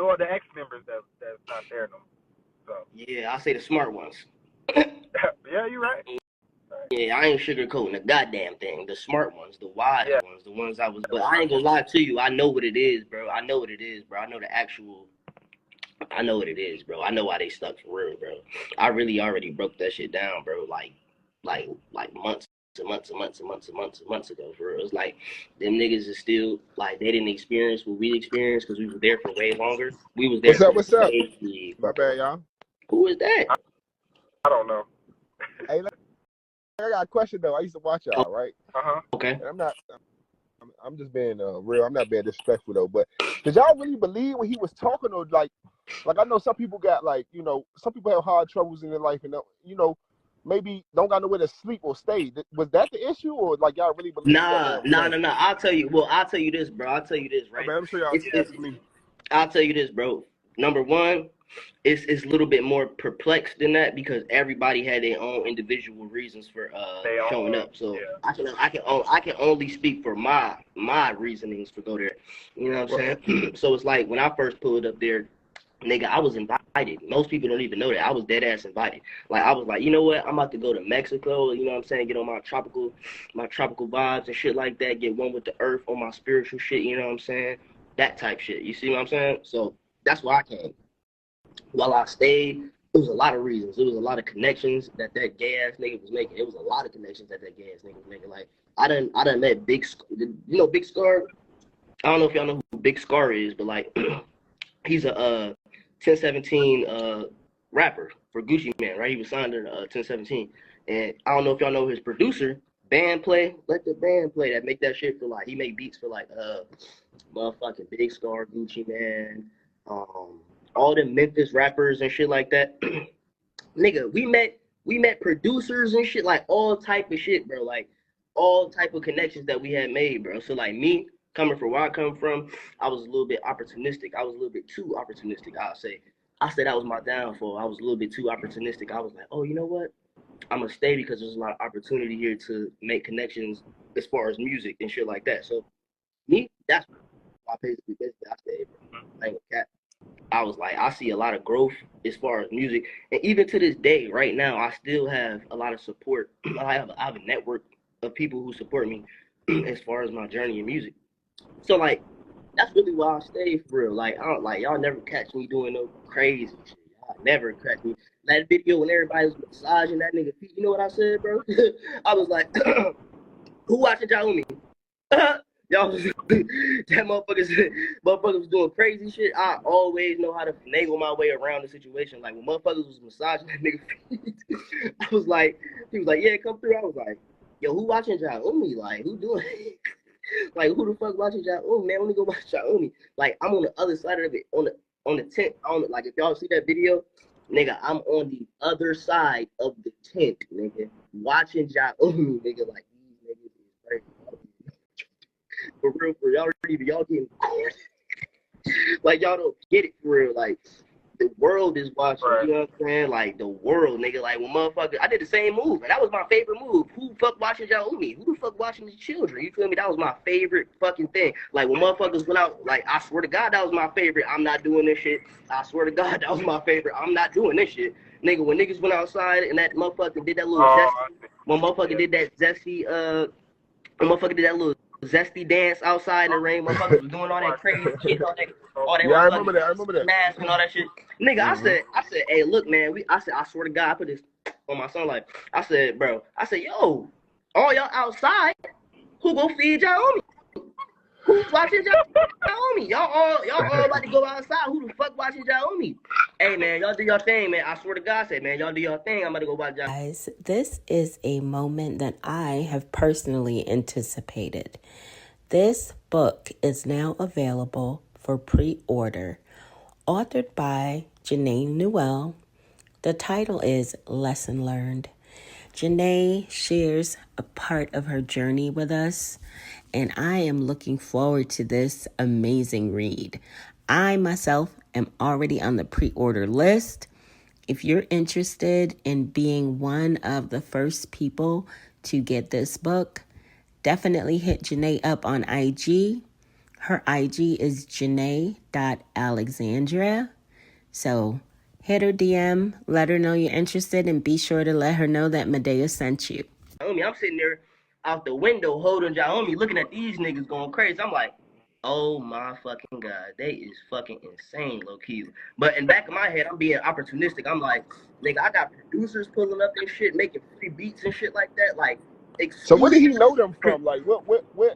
E: Or the ex-members that's not there no more. So.
F: Yeah, I say the smart ones.
E: Yeah, you're right.
F: Yeah, I ain't sugarcoating a goddamn thing. The smart ones, the wise ones, the ones I was. But I ain't gonna lie to you. I know what it is, bro. I know what it is, bro. I know what it is, bro. I know why they stuck for real, bro. I really already broke that shit down, bro. Like months and months ago, for real. It's like them niggas is still they didn't experience what we experienced because we were there for way longer. We was there.
G: What's up? My bad, y'all.
F: Who is that?
E: I don't know.
G: Hey, I got a question though. I used to watch y'all, right?
F: Okay.
G: And I'm just being real. I'm not being disrespectful though. But did y'all really believe when he was talking, or like I know some people got some people have hard troubles in their life, and maybe don't got nowhere to sleep or stay. Was that the issue, or y'all really believe?
F: Nah. I'll tell you this, bro. I'll tell you this, right?
G: I'm sure y'all me.
F: I'll tell you this, bro. Number one, it's a little bit more perplexed than that because everybody had their own individual reasons for showing up. So yeah. I can only speak for my reasonings for go there. You know what I'm saying? So it's like when I first pulled up there, nigga, I was invited. Most people don't even know that. I was dead ass invited. Like I was like, you know what? I'm about to go to Mexico, you know what I'm saying, get on my tropical vibes and shit like that, get one with the earth on my spiritual shit, you know what I'm saying? That type shit. You see what I'm saying? So that's why I came. While I stayed, it was a lot of reasons. It was a lot of connections that gay ass nigga was making. It was a lot of connections that gay ass nigga was making. Like I done met you know Big Scar? I don't know if y'all know who Big Scar is, but like he's a 1017 rapper for Gucci Man, right? He was signed to 1017. And I don't know if y'all know his producer, Band Play. Let the band play that make that shit for like he make beats for like motherfucking Big Scar, Gucci Man, all the Memphis rappers and shit like that. Nigga, we met producers and shit, like all type of shit, bro. Like all type of connections that we had made, bro. So like me coming from where I come from, I was a little bit opportunistic. I was a little bit too opportunistic, I'll say. I said that was my downfall. I was a little bit too opportunistic. I was like, oh, you know what? I'm gonna stay because there's a lot of opportunity here to make connections as far as music and shit like that. So me, that's why basically I stayed, bro. I ain't gonna cap. I was like, I see a lot of growth as far as music, and even to this day, right now, I still have a lot of support. I have a network of people who support me as far as my journey in music. So like, that's really why I stay for real. Like, I don't like y'all never catch me doing no crazy shit. Y'all never catch me. That video when everybody was massaging that nigga feet, you know what I said, bro? I was like, who watching Jaumi? Y'all was that motherfuckers was doing crazy shit. I always know how to finagle my way around the situation. Like when motherfuckers was massaging that nigga feet, I was like, he was like, yeah, come through. I was like, yo, who watching Jaumi? Like, who doing like who the fuck watching Jaumi? Man, let me go watch Jaumi. Like I'm on the other side of it, on the tent. Like if y'all see that video, nigga, I'm on the other side of the tent, nigga, watching Jaumi, nigga. Like these niggas is crazy. For real, for y'all getting like y'all don't get it for real. Like the world is watching,
E: Right.
F: you know what I'm saying? Like the world, nigga. Like when motherfucker, I did the same move, and that was my favorite move. Who the fuck watching Jaumi? Who the fuck watching the children? You feel me? That was my favorite fucking thing. Like when motherfuckers went out, like I swear to God, that was my favorite. I'm not doing this shit. I swear to God, that was my favorite. I'm not doing this shit, nigga. When niggas went outside and that motherfucker did that little zesty, when motherfucker did that zesty, when motherfucker did that little zesty dance outside in the rain. Motherfuckers was doing all that crazy shit, all that
G: Yeah, I remember
F: motherfucking
G: that. I remember that.
F: mask and all that shit. Nigga, I said, hey, look, man, I swear to God, I put this on my son. Like, I said, bro, I said, yo, all y'all outside, who go feed y'all homie? Who's watching y'all homie? Y'all all about to go outside. Who the fuck watching y'all homie? Hey, man, y'all do your thing, man. I swear to God, I said, man, y'all do your thing. I'm about to go watch y'all.
A: Guys, this is a moment that I have personally anticipated. This book is now available for pre-order, authored by Janae Newell. The title is Lesson Learned. Janae shares a part of her journey with us, and I am looking forward to this amazing read. I myself am already on the pre-order list. If you're interested in being one of the first people to get this book, definitely hit Janae up on IG. Her IG is janae.alexandria. So hit her DM, let her know you're interested, and be sure to let her know that Medaya sent you.
F: I'm sitting there out the window holding Jaomi, looking at these niggas going crazy. I'm like, oh my fucking God, they is fucking insane, low key. But in the back of my head, I'm being opportunistic. I'm like, nigga, I got producers pulling up and shit, making free beats and shit like that. Like,
G: So where did he
F: exclusive.
G: know them from? Like what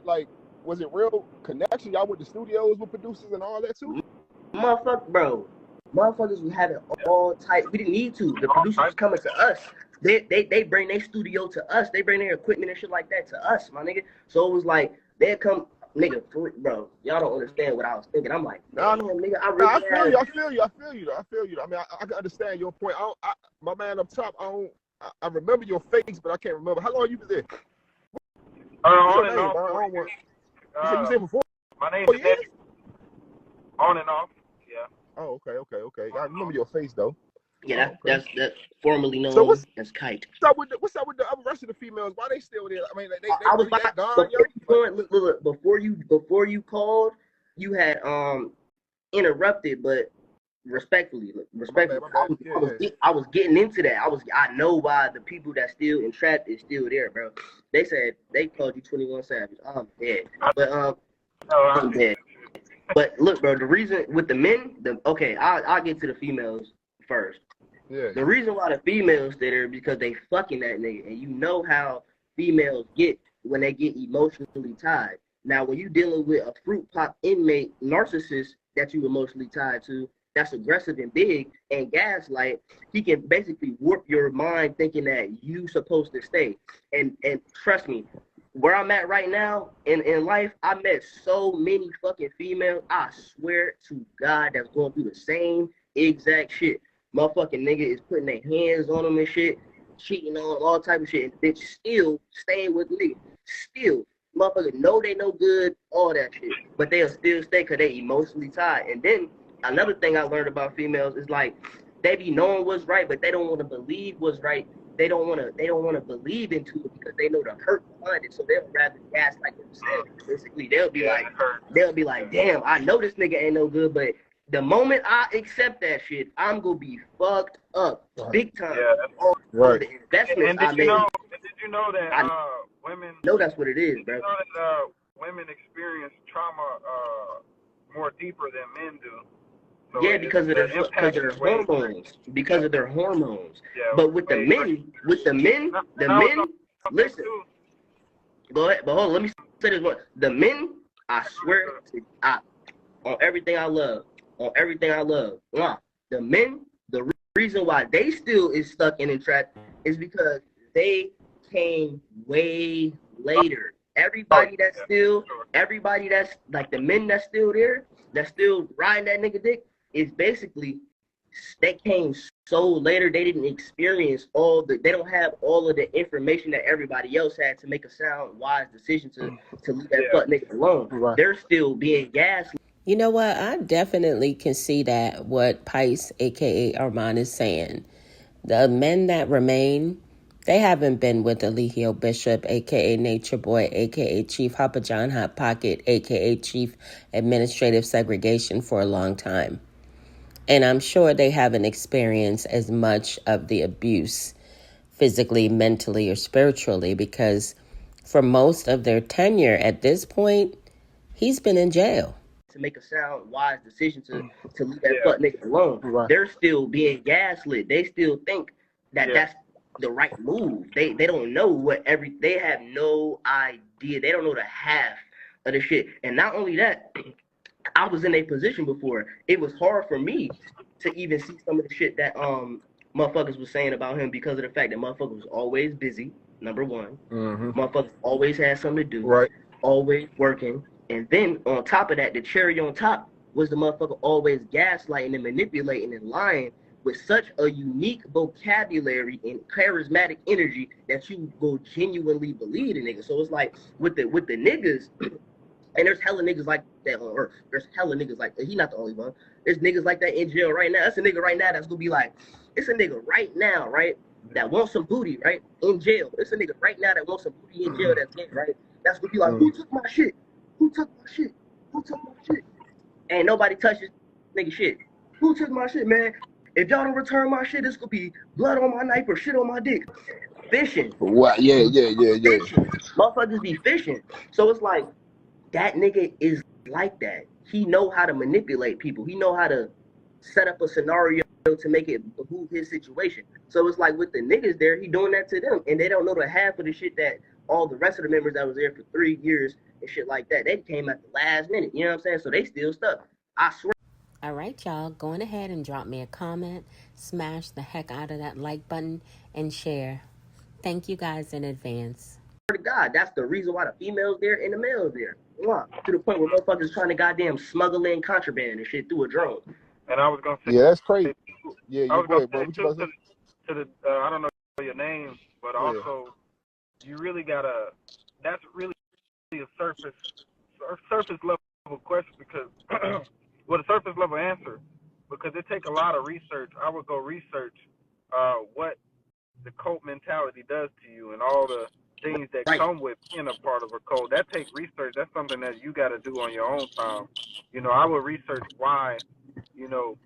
G: like was it real connection? Y'all went to studios with producers and all that too?
F: Bro. Motherfuckers was having all type. We didn't need to. The producers was coming to us. They bring their studio to us. They bring their equipment and shit like that to us, my nigga. So it was like they'd come, nigga, bro. Y'all don't understand what I was thinking. I'm like, damn, nigga, I really
G: I feel you. I feel you. I feel you. I feel you. I mean, I can understand your point. My man up top. I remember your face, but I can't remember how long you was there. What's your
E: On and
G: name,
E: off.
G: bro? I don't want. You said you stayed for 4
E: My name is
G: years?
E: On and off. Yeah.
G: Oh, okay. I remember your face though.
F: Yeah,
G: Oh, okay.
F: that's formerly known
G: So what's
F: as Kite.
G: up with the other rest of the females? Why they still there? I mean, they
F: I was
G: that gone,
F: before you called, you had interrupted, but respectfully,
G: My bad, my bad. Yeah, yeah.
F: I was getting into that. I know why the people that still entrapped is still there, bro. They said they called you 21 Savage. I'm dead, but I'm dead. But look, bro, the reason with the men, I'll get to the females first.
G: Yeah.
F: The reason why the females stay there is because they fucking that nigga, and you know how females get when they get emotionally tied. Now, when you dealing with a fruit pop inmate narcissist that you emotionally tied to, that's aggressive and big and gaslight, he can basically warp your mind thinking that you supposed to stay. And trust me, where I'm at right now in life, I met so many fucking females. I swear to God, that's going through the same exact shit. Motherfucking nigga is putting their hands on them and shit, cheating on them, all type of shit, and bitch still staying with the nigga. Still, motherfucker know they no good, all that shit, but they'll still stay because they emotionally tied. And then another thing I learned about females is like they be knowing what's right, but they don't want to believe what's right. They don't want to believe into it because they know the hurt behind it. So they'll rather gaslight themselves. Basically, they'll be like, damn, I know this nigga ain't no good, but the moment I accept that shit, I'm gonna be fucked up big time.
E: Yeah.
G: Right.
F: The investments
E: And
F: I made.
E: did you know that women?
F: know that's what it is, bro.
E: You know that women experience trauma more deeper than men do. So
F: Yeah, because of their hormones. Because of their hormones.
E: Yeah,
F: but with the men, listen. Go ahead, but hold on, let me say this one. The men, I swear, on everything I love, the men, the reason why they still is stuck and entrapped is because they came way later. Everybody that's like the men that's still there, that's still riding that nigga dick, is basically they came so later. They didn't experience they don't have all of the information that everybody else had to make a sound, wise decision to leave that fuck nigga alone.
G: Right.
F: They're still being gaslit.
A: You know what? I definitely can see that what Pice, aka Armand, is saying. The men that remain, they haven't been with Eligio Bishop, aka Nature Boy, aka Chief Papa John Hot Pocket, aka Chief Administrative Segregation for a long time. And I'm sure they haven't experienced as much of the abuse physically, mentally, or spiritually because for most of their tenure at this point, he's been in jail.
F: To make a sound, wise decision to leave that fuck nigga alone.
G: Right.
F: They're still being gaslit. They still think that that's the right move. They don't know they have no idea. They don't know the half of the shit. And not only that, I was in a position before. It was hard for me to even see some of the shit that motherfuckers was saying about him because of the fact that motherfucker was always busy, number one. Motherfuckers always had something to do.
G: Right.
F: Always working. And then on top of that, the cherry on top was the motherfucker always gaslighting and manipulating and lying with such a unique vocabulary and charismatic energy that you will genuinely believe in niggas. So it's like with the niggas, and there's hella niggas like that on earth. There's hella niggas like that. He not the only one. There's niggas like that in jail right now. That's a nigga right now that's gonna be like, it's a nigga right now, right? That wants some booty, right? In jail. It's a nigga right now that wants some booty in jail that's gay, right? That's gonna be like, who took my shit? Who took my shit? Who took my shit? Ain't nobody touches nigga shit. Who took my shit, man? If y'all don't return my shit, it's gonna be blood on my knife or shit on my dick. Fishing.
G: What? Yeah.
F: Fishing. Motherfuckers be fishing. So it's like, that nigga is like that. He know how to manipulate people. He know how to set up a scenario to make it behoove his situation. So it's like with the niggas there, he doing that to them. And they don't know the half of the shit that all the rest of the members that was there for 3 years and shit like that. They came at the last minute. You know what I'm saying? So they still stuck. I swear.
A: All right, y'all, go on ahead and drop me a comment, smash the heck out of that like button, and share. Thank you guys in advance.
F: To God, that's the reason why the females there and the males there. To the point where motherfuckers trying to goddamn smuggle in contraband and shit through a drone.
E: And I was gonna say,
G: Yeah, that's crazy. Yeah, you go ahead, bro.
E: What you about to say? To the I don't know your name, but also you really gotta. That's really a surface level question because, well, a surface level answer because it takes a lot of research. I would go research what the cult mentality does to you and all the things that come with being a part of a cult. That takes research. That's something that you got to do on your own time. You know, I would research why, you know,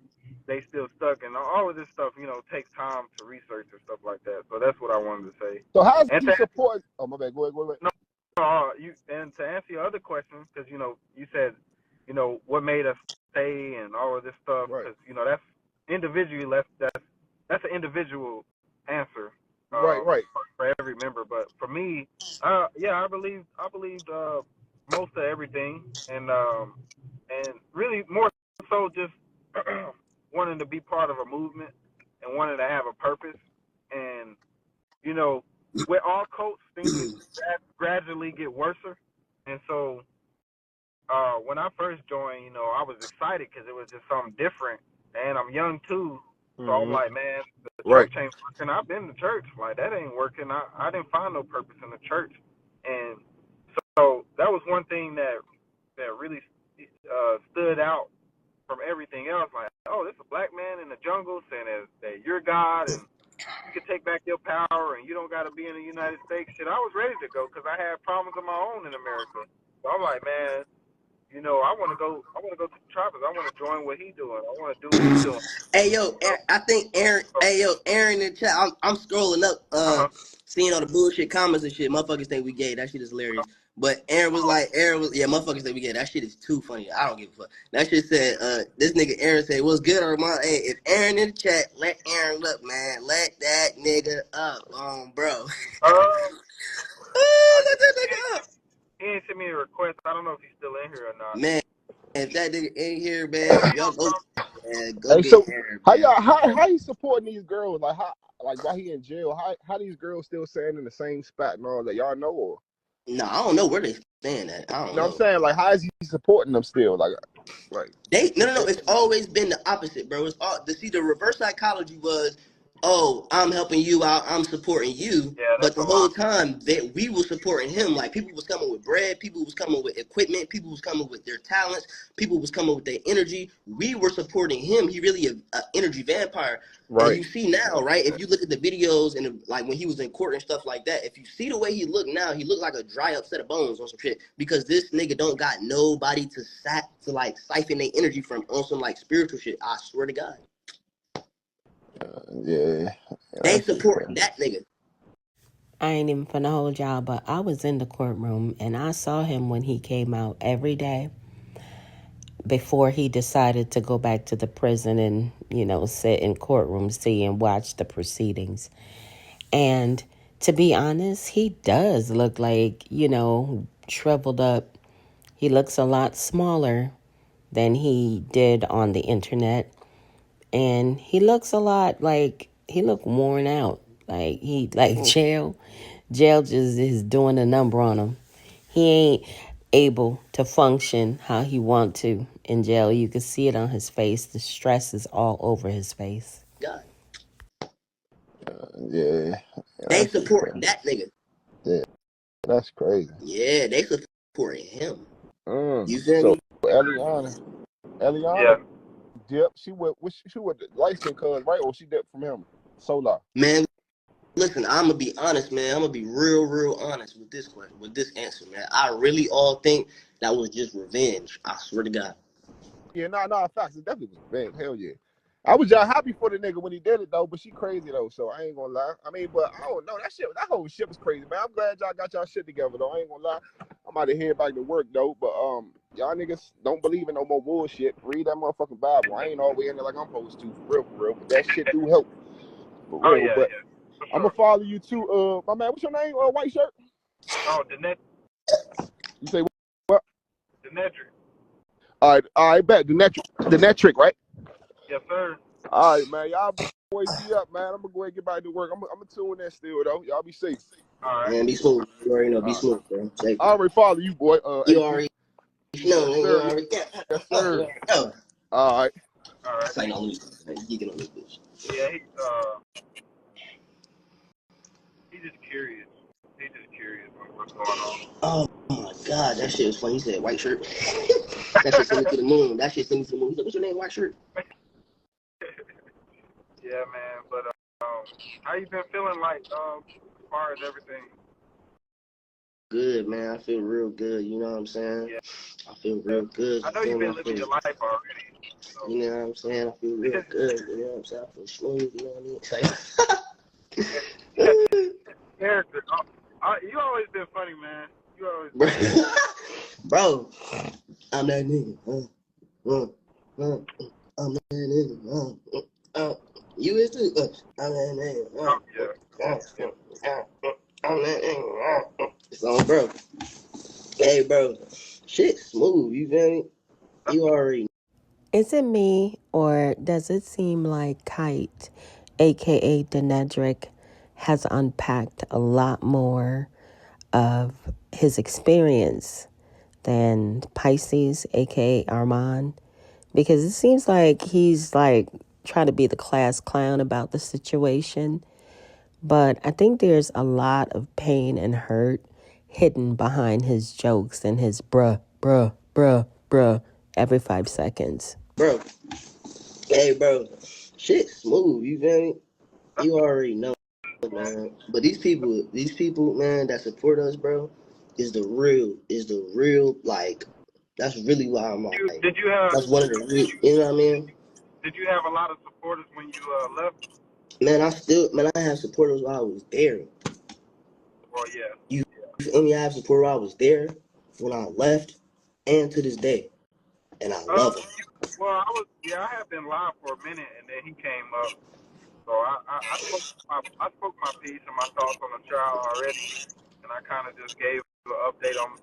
E: they still stuck, and all of this stuff, takes time to research and stuff like that. So that's what I wanted to say.
G: So how's
E: And
G: he support? Oh my bad. Go ahead. Go ahead.
E: no, and to answer your other question, because you said, what made us stay and all of this stuff,
G: Right.
E: because that's individually left. That's an individual answer
G: Right. Right.
E: for every member. But for me, yeah, I believed most of everything, and really more so just wanting to be part of a movement and wanting to have a purpose. And with all cults, things gradually get worse. And so when I first joined, I was excited because it was just something different, and I'm young too. So I'm
G: Mm-hmm.
E: like, man, the
G: Right.
E: church ain't working. I've been to church, like that ain't working. I didn't find no purpose in the church, and so that was one thing that really stood out from everything else. Like, oh, this is a black man in the jungle saying that you're God and you can take back your power and you don't got to be in the United States. Shit, I was ready to go because I had problems of my own in America. So I'm like, man, I want to go. I want to go to the tropics. I want to join what he doing. I want to do what he doing.
F: Hey yo,
E: So,
F: I think Aaron. Hey yo, Aaron in the chat. I'm scrolling up,
E: uh-huh.
F: seeing all the bullshit comments and shit. Motherfuckers think we gay. That shit is hilarious. But Aaron was, yeah, motherfuckers think we gay. That shit is too funny. I don't give a fuck. That shit said, this nigga Aaron said, what's good, Armand? Hey, if Aaron in the chat, let Aaron look, man. Let that nigga up, bro.
E: I
F: Let
E: just
F: that nigga up.
E: he ain't sent me a request. I don't know if he's still in here or not.
F: Man, if that nigga in here, man, y'all go
G: Hey,
F: get
G: so
F: Aaron,
G: how
F: man.
G: y'all how he supporting these girls? Like while he in jail, how these girls still staying in the same spot and all that? Y'all know, or
F: No, I don't know where they stand at. I
G: you
F: don't
G: know what I'm
F: know.
G: saying? Like how is he supporting them still? Like
F: No. It's always been the opposite, bro. It's all see the reverse psychology was, oh, I'm helping you out, I'm supporting you.
E: Yeah,
F: But
E: that's
F: the
E: a
F: whole
E: lot.
F: time that we were supporting him, like people was coming with bread, people was coming with equipment, people was coming with their talents, people was coming with their energy. We were supporting him. He really a energy vampire. And
G: right.
F: you see now, right? If you look at the videos and like when he was in court and stuff like that, if you see the way he look now, he look like a dry up set of bones on some shit because this nigga don't got nobody to like siphon their energy from on some like spiritual shit. I swear to God,
G: Yeah.
F: they support that nigga.
A: I ain't even finna hold y'all, but I was in the courtroom and I saw him when he came out every day before he decided to go back to the prison and, sit in courtroom, see and watch the proceedings. And to be honest, he does look like, shriveled up. He looks a lot smaller than he did on the internet. And he looks a lot like he looked worn out. Like jail. Jail just is doing a number on him. He ain't able to function how he want to in jail. You can see it on his face. The stress is all over his face.
F: God,
G: Yeah.
F: they
G: That's
F: support that nigga.
G: yeah. That's crazy.
F: Yeah, they support him. You feel
G: So
F: me,
G: Eliana
E: Yeah.
G: dipped. She went the light skin cuz, right? Or she dipped from him. Solar.
F: man? Listen, I'm gonna be honest, man. I'm gonna be real honest with this question, with this answer, man. I really all think that was just revenge. I swear to God.
G: Yeah, no, facts. It definitely was revenge. Hell yeah. I was just happy for the nigga when he did it though, but she crazy though, so I ain't gonna lie. I mean, but I don't know. That whole shit was crazy, man. I'm glad y'all got y'all shit together though. I ain't gonna lie. I'm out of here back to work though, but y'all niggas don't believe in no more bullshit. Read that motherfucking Bible. I ain't all the way in there like I'm supposed to, for real. But that shit do help. For
E: Oh
G: real.
E: yeah,
G: But
E: yeah, for
G: I'm gonna
E: sure.
G: follow you too. My man, what's your name? White shirt?
E: Oh,
G: You say what?
E: Denedric.
G: All right, bet. The net trick, right?
E: Yes, sir.
G: All right, man. Y'all boys be up, man. I'm gonna go ahead and get back to work. I'm gonna tune in still though. Y'all be safe.
E: All right.
F: Man, be smooth. You already know, be
G: All right.
F: smooth, bro.
G: I
F: Safety.
G: already follow you, boy.
F: You
G: AP.
F: already know,
G: Yes,
F: man. You
G: sir.
F: already
G: Yes,
F: you
G: sir.
F: already know.
G: All right.
E: All right.
F: Say no, let me stop. You get on this bitch.
E: Yeah, he's just curious. He's just curious what's going on.
F: Oh my God, that shit was funny. He said white shirt. That shit sent me to the moon. That shit sent me to the moon. He's like, what's your name, white shirt?
E: Yeah, man. But how you been feeling like as far as everything?
F: Good, man. I feel real good. You know what I'm saying?
E: Yeah.
F: I feel real good.
E: I
F: You
E: know
F: feel
E: you've
F: me?
E: been living your life already. So,
F: You know what I'm saying? I feel real good. You know what I'm saying? I feel smooth. You know what I mean?
E: character. You always been funny, man. You always
F: Bro,
E: been funny.
F: bro, I'm that nigga. Uh, I'm that nigga. You is too. I'm that
E: Oh
F: nigga.
E: yeah, yeah.
F: I'm that nigga. It's on, bro. Hey, bro. Shit smooth. You feel me? You already.
A: Is it me, or does it seem like Kite, aka Denedric, has unpacked a lot more of his experience than Pisces, aka Armand? Because it seems like he's like trying to be the class clown about the situation. But I think there's a lot of pain and hurt hidden behind his jokes and his bruh every 5 seconds.
F: Bro. Hey, bro. Shit smooth. You feel me? You already know, man. But these people, man, that support us, bro, is the real, like, that's really why I'm like,
E: Did you have
F: that's one of the real, you know what I mean?
E: Did you have a lot of supporters when you left?
F: Man, I have supporters while I was there.
E: Well, yeah.
F: You feel me? I have support while I was there, when I left, and to this day. And I love them.
E: Well, I have been live for a minute, and then he came up. So I spoke my piece and my thoughts on the trial already, and I kind of just gave an update on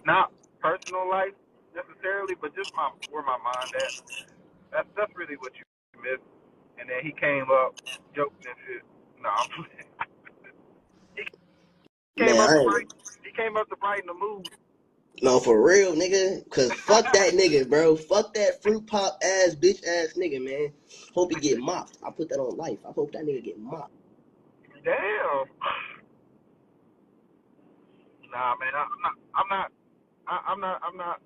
E: not personal life necessarily, but just where my mind at. That's really what you missed. And then he came up, joking and shit. No, I'm playing. He came
F: Man,
E: up
F: I
E: to
F: ain't,
E: brighten. He came up to brighten the mood.
F: no, for real, nigga. Cause fuck that nigga, bro. Fuck that fruit pop ass, bitch ass nigga, man. Hope he get mopped. I put that on life. I hope that nigga get mopped.
E: Damn. Nah, man, I'm not. I'm not.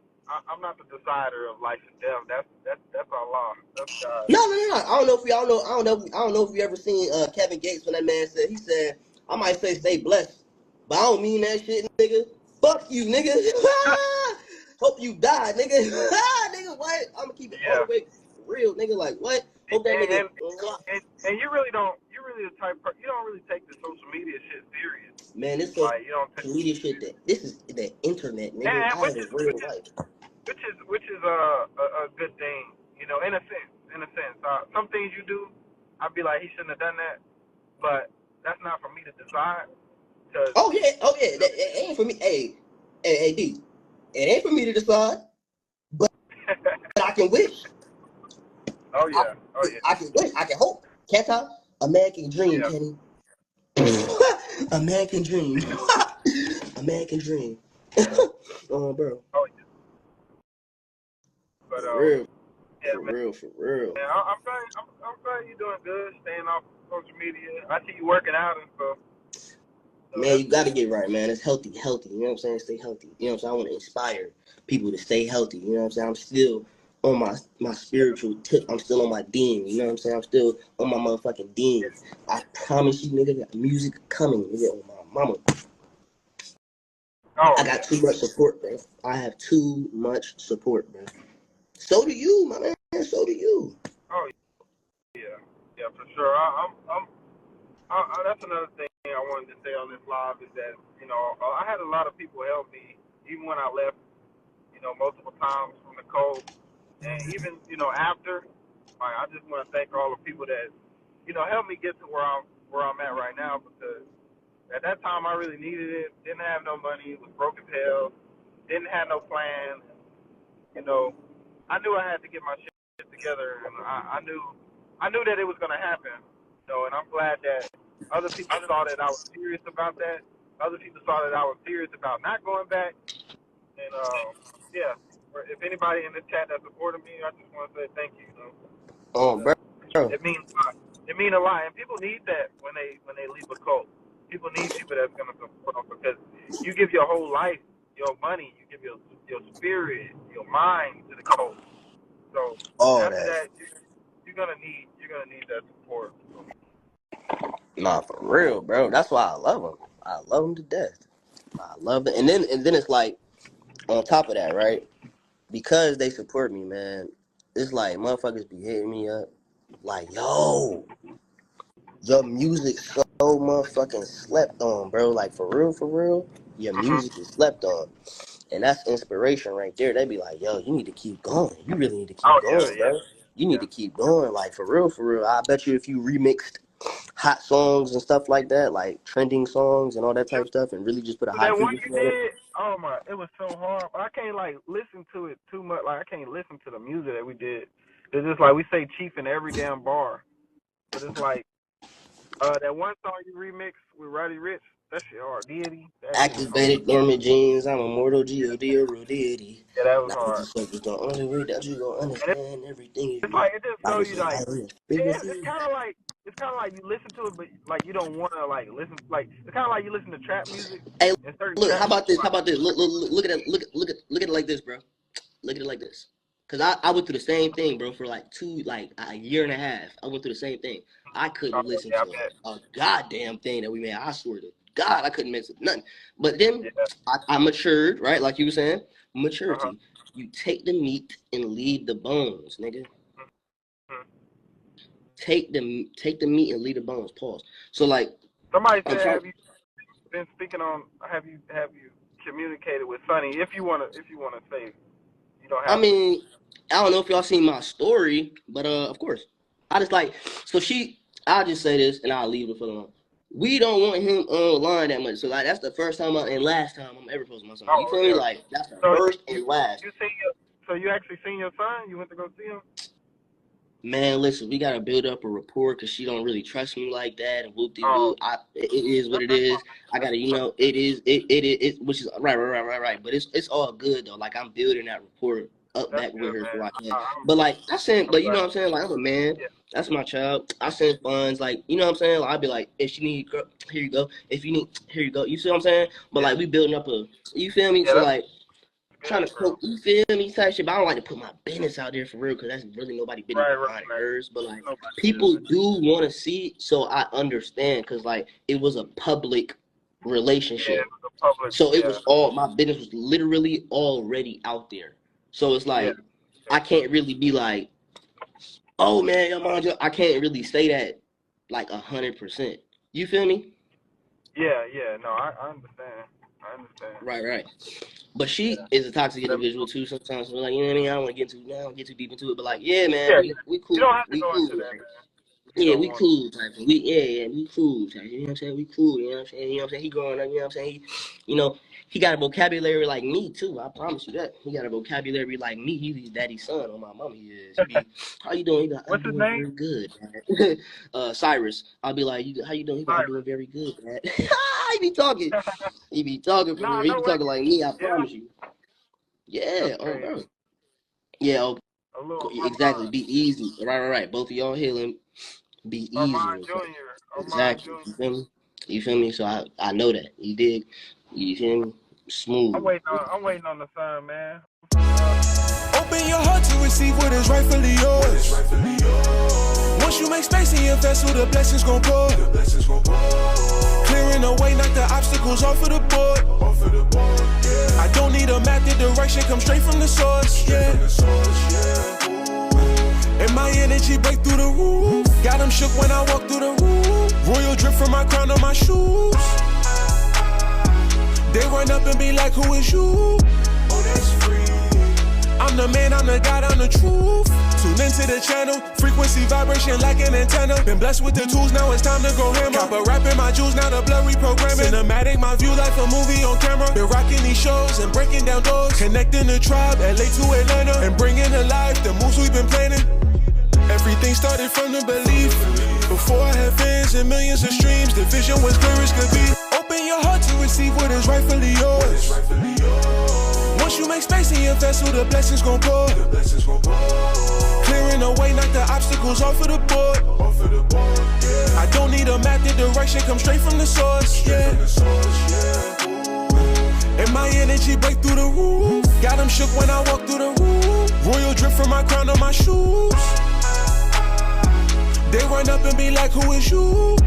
E: I'm not the decider of life and death. That's Allah. That's God.
F: No. I don't know if we all know. I don't know if you ever seen Kevin Gates when that man said, he said, I might say stay blessed, but I don't mean that shit, nigga. Fuck you, nigga. Hope you die, nigga. Nigga, what? I'm gonna keep it all
E: Yeah.
F: the way real, nigga. Like what? Hope that nigga.
E: And and you really don't. You really the type. You don't really take the social media shit serious.
F: Man, this social
E: Like you don't.
F: media shit, that this is the internet, nigga.
E: And
F: I have a real life.
E: which is a good thing. You know, in a sense. In a sense, some things you do, I'd be like he shouldn't have done that, but that's not for me to decide. Cause
F: Oh yeah, it ain't for me. Hey, D, it ain't for me to decide, but I can wish.
E: oh
F: I,
E: yeah, oh yeah,
F: I can wish. I can hope. Can't I? A man can dream,
E: yeah.
F: Kenny. A man can dream. A man can dream. Oh, bro.
E: Oh yeah. But
F: For real.
E: yeah,
F: For
E: man.
F: real. For real.
E: I'm glad you're doing good, staying off social media. I see you working out and stuff. So
F: Man,
E: that's
F: you gotta
E: good.
F: get right, man. It's healthy. You know what I'm saying? Stay healthy. You know what I'm saying? I want to inspire people to stay healthy. You know what I'm saying? I'm still on my spiritual tip. I'm still on my dean. You know what I'm saying? I'm still on my motherfucking dean. I promise you, nigga, got music coming, nigga, on my mama.
E: Oh
F: I got
E: yeah.
F: too much support, bro. I have too much support, bro. So do you, my man. So do you.
E: Oh yeah. Yeah, for sure. That's another thing I wanted to say on this live is that I had a lot of people help me even when I left. Multiple times from the cold, and even after. Like, I just want to thank all the people that helped me get to where I'm at right now, because at that time I really needed it. Didn't have no money, was broke as hell, didn't have no plans. I knew I had to get my shit together, and I knew that it was gonna happen. And I'm glad that other people saw that I was serious about that. Other people saw that I was serious about not going back, and yeah. If anybody in the chat that supported me, I just want to say thank you.
F: Bro.
E: It means a lot. It means a lot, and people need that when they leave a cult. People need people that's gonna support them, because you give your whole life, your money, you give your spirit, your mind to the cult. So
F: All
E: after
F: that.
E: that, you're gonna need that support.
F: Nah, for real, bro. That's why I love them. I love them to death. I love it. And then it's like, on top of that, right? Because they support me, man, it's like motherfuckers be hitting me up, like, yo, your music so motherfucking slept on, bro. Like for real, your music is slept on. And that's inspiration right there. They be like, yo, you need to keep going. You really need to keep
E: Oh yeah,
F: going,
E: yeah,
F: bro. You need
E: yeah.
F: to keep going. Like for real. I bet you if you remixed hot songs and stuff like that, like trending songs and all that type of stuff, and really just put a high
E: That one
F: frequency
E: you
F: on it.
E: did, oh my, it was so hard. I can't like listen to it too much. Like I can't listen to the music that we did. It's just like we say chief in every damn bar, but it's like that one song you remixed with Roddy Ricch. That shit hard. Deity. That shit was hard.
F: Activated dormant genes. I'm immortal. G.O.D. or real deity.
E: Yeah, that was
F: Now
E: hard.
F: this is the only way that you gonna
E: And
F: understand everything.
E: it's like it just
F: Like
E: shows
F: it's
E: you
F: a
E: like
F: higher
E: it's
F: frequency.
E: kind of like you listen to it, but like you don't want to like listen. Like it's kind of like you listen to trap music
F: Hey,
E: and certain
F: look.
E: trap
F: How about
E: music.
F: this? How
E: Like,
F: about this? Look at it. Look at it like this, bro. Look at it like this. Cause I went through the same thing, bro, for like a year and a half. I went through the same thing. I couldn't
E: oh
F: listen
E: yeah, I
F: to
E: bet.
F: a goddamn thing that we made. I swear to God, I couldn't listen to nothing. But then
E: Yeah.
F: I matured, right? Like you were saying,
E: Uh huh.
F: maturity. You take the meat and leave the bones, nigga.
E: Mm-hmm.
F: Take the meat and leave the bones. Pause. So like,
E: Somebody
F: I'm
E: said,
F: trying.
E: have you been speaking on? Have you communicated with Sonny? If you wanna say, you don't
F: I
E: have to.
F: mean, I don't know if y'all seen my story, but of course, I just like so she. I'll just say this and I'll leave it for alone. We don't want him online that much. So like that's the first time and last time I'm ever posting my son. You
E: Oh
F: feel me?
E: yeah.
F: Like that's the
E: So
F: first
E: you
F: and last.
E: you seen your, so you actually seen your son? You went to go see him?
F: Man, listen, we gotta build up a rapport because she don't really trust me like that. And whoop de
E: Oh,
F: whoop, it is what it
E: that's
F: is.
E: fine.
F: I gotta,
E: That's
F: which is right. But it's all good though. Like I'm building that rapport up back with
E: good,
F: her
E: man.
F: for I can.
E: I'm
F: But like I sent,
E: I'm
F: but you know
E: glad.
F: what I'm saying? Like I'm a man.
E: Yeah.
F: That's my child. I send funds. Like you know what I'm saying? Like I'd be like, if she need, girl, here you go. If you need, here you go. You see what I'm saying? But
E: Yeah.
F: like we building up you feel me?
E: Yeah.
F: So
E: That's
F: like trying
E: good,
F: to
E: bro.
F: poke, you feel me, type shit. But I don't like to put my business out there for real because that's really nobody business
E: Right,
F: but
E: right,
F: mine and
E: right.
F: hers. But like
E: Nobody
F: people
E: business.
F: do want to see, so I understand because like it was a public
E: Yeah,
F: relationship,
E: it was a public.
F: so it
E: Yeah.
F: was all my business was literally already out there. So it's
E: Yeah.
F: like I
E: Yeah.
F: can't really be like, oh man, your mom. I can't really say that like 100%. You feel me?
E: Yeah. Yeah. No, I understand. I understand.
F: Right. But she
E: Yeah.
F: is a toxic
E: Whatever.
F: individual too. Sometimes we're like, you know what I mean? I don't want to get too deep into it. But like, yeah, man,
E: Yeah.
F: we
E: You
F: cool,
E: don't have to
F: we
E: go
F: cool,
E: into that,
F: like,
E: man. If you
F: yeah,
E: don't
F: we
E: want.
F: cool type. We cool type. You know what I'm saying? We cool. You know what I'm saying? You know what I'm saying? He growing up. You know what I'm saying? You know, he got a vocabulary like me too. I promise you that. He got a vocabulary like me. He's his daddy's son. On my mama, he is. He be, how you doing? He got, I'm
E: What's his
F: doing
E: name?
F: very good. Dad." Cyrus. I'll be like, how you doing? He got, I'm doing
E: Cyrus.
F: very good, Dad. He be talking. He be talking for
E: Nah,
F: real. He
E: no
F: be
E: way.
F: talking like me. I
E: Yeah.
F: promise you. Yeah.
E: That's
F: Oh,
E: crazy.
F: bro. Yeah. Okay.
E: A little
F: Exactly.
E: Armand.
F: Be easy. Right. Both of y'all healing. Be easy
E: Armand
F: with that.
E: Jr. Armand
F: Exactly.
E: Jr.
F: You feel me? You feel me? So I know that. You dig? You feel me? Smooth.
E: I'm waiting on the sign, man.
B: Open your heart to receive what is rightfully yours. Once you make space in your vessel, the blessings gon' pour. Clearing the way, knock the obstacles off of the board. I don't need a map, the direction comes straight from the source. Yeah. And my energy break through the roof. Got them shook when I walk through the room. Royal drip from my crown on my shoes. They run up and be like, who is you? Oh, that's free. I'm the man, I'm the God, I'm the truth. Tune into the channel, frequency vibration like an antenna. Been blessed with the tools, now it's time to go hammer. Copper rapping my jewels, now the blurry programming. Cinematic, my view like a movie on camera. Been rocking these shows and breaking down doors. Connecting the tribe, LA to Atlanta. And bringing to life the moves we've been planning. Everything started from the belief. Before I had fans and millions of streams, the vision was clear as could be. Open your heart to receive what is rightfully yours. Once you make space in your vessel, the blessings gon' pour. Clearing the way, knock the obstacles off of the board. I don't need a map, the direction comes straight from the source. Yeah. And my energy break through the roof. Got them shook when I walk through the room. Royal drip from my crown on my shoes. They run up and be like, who is you?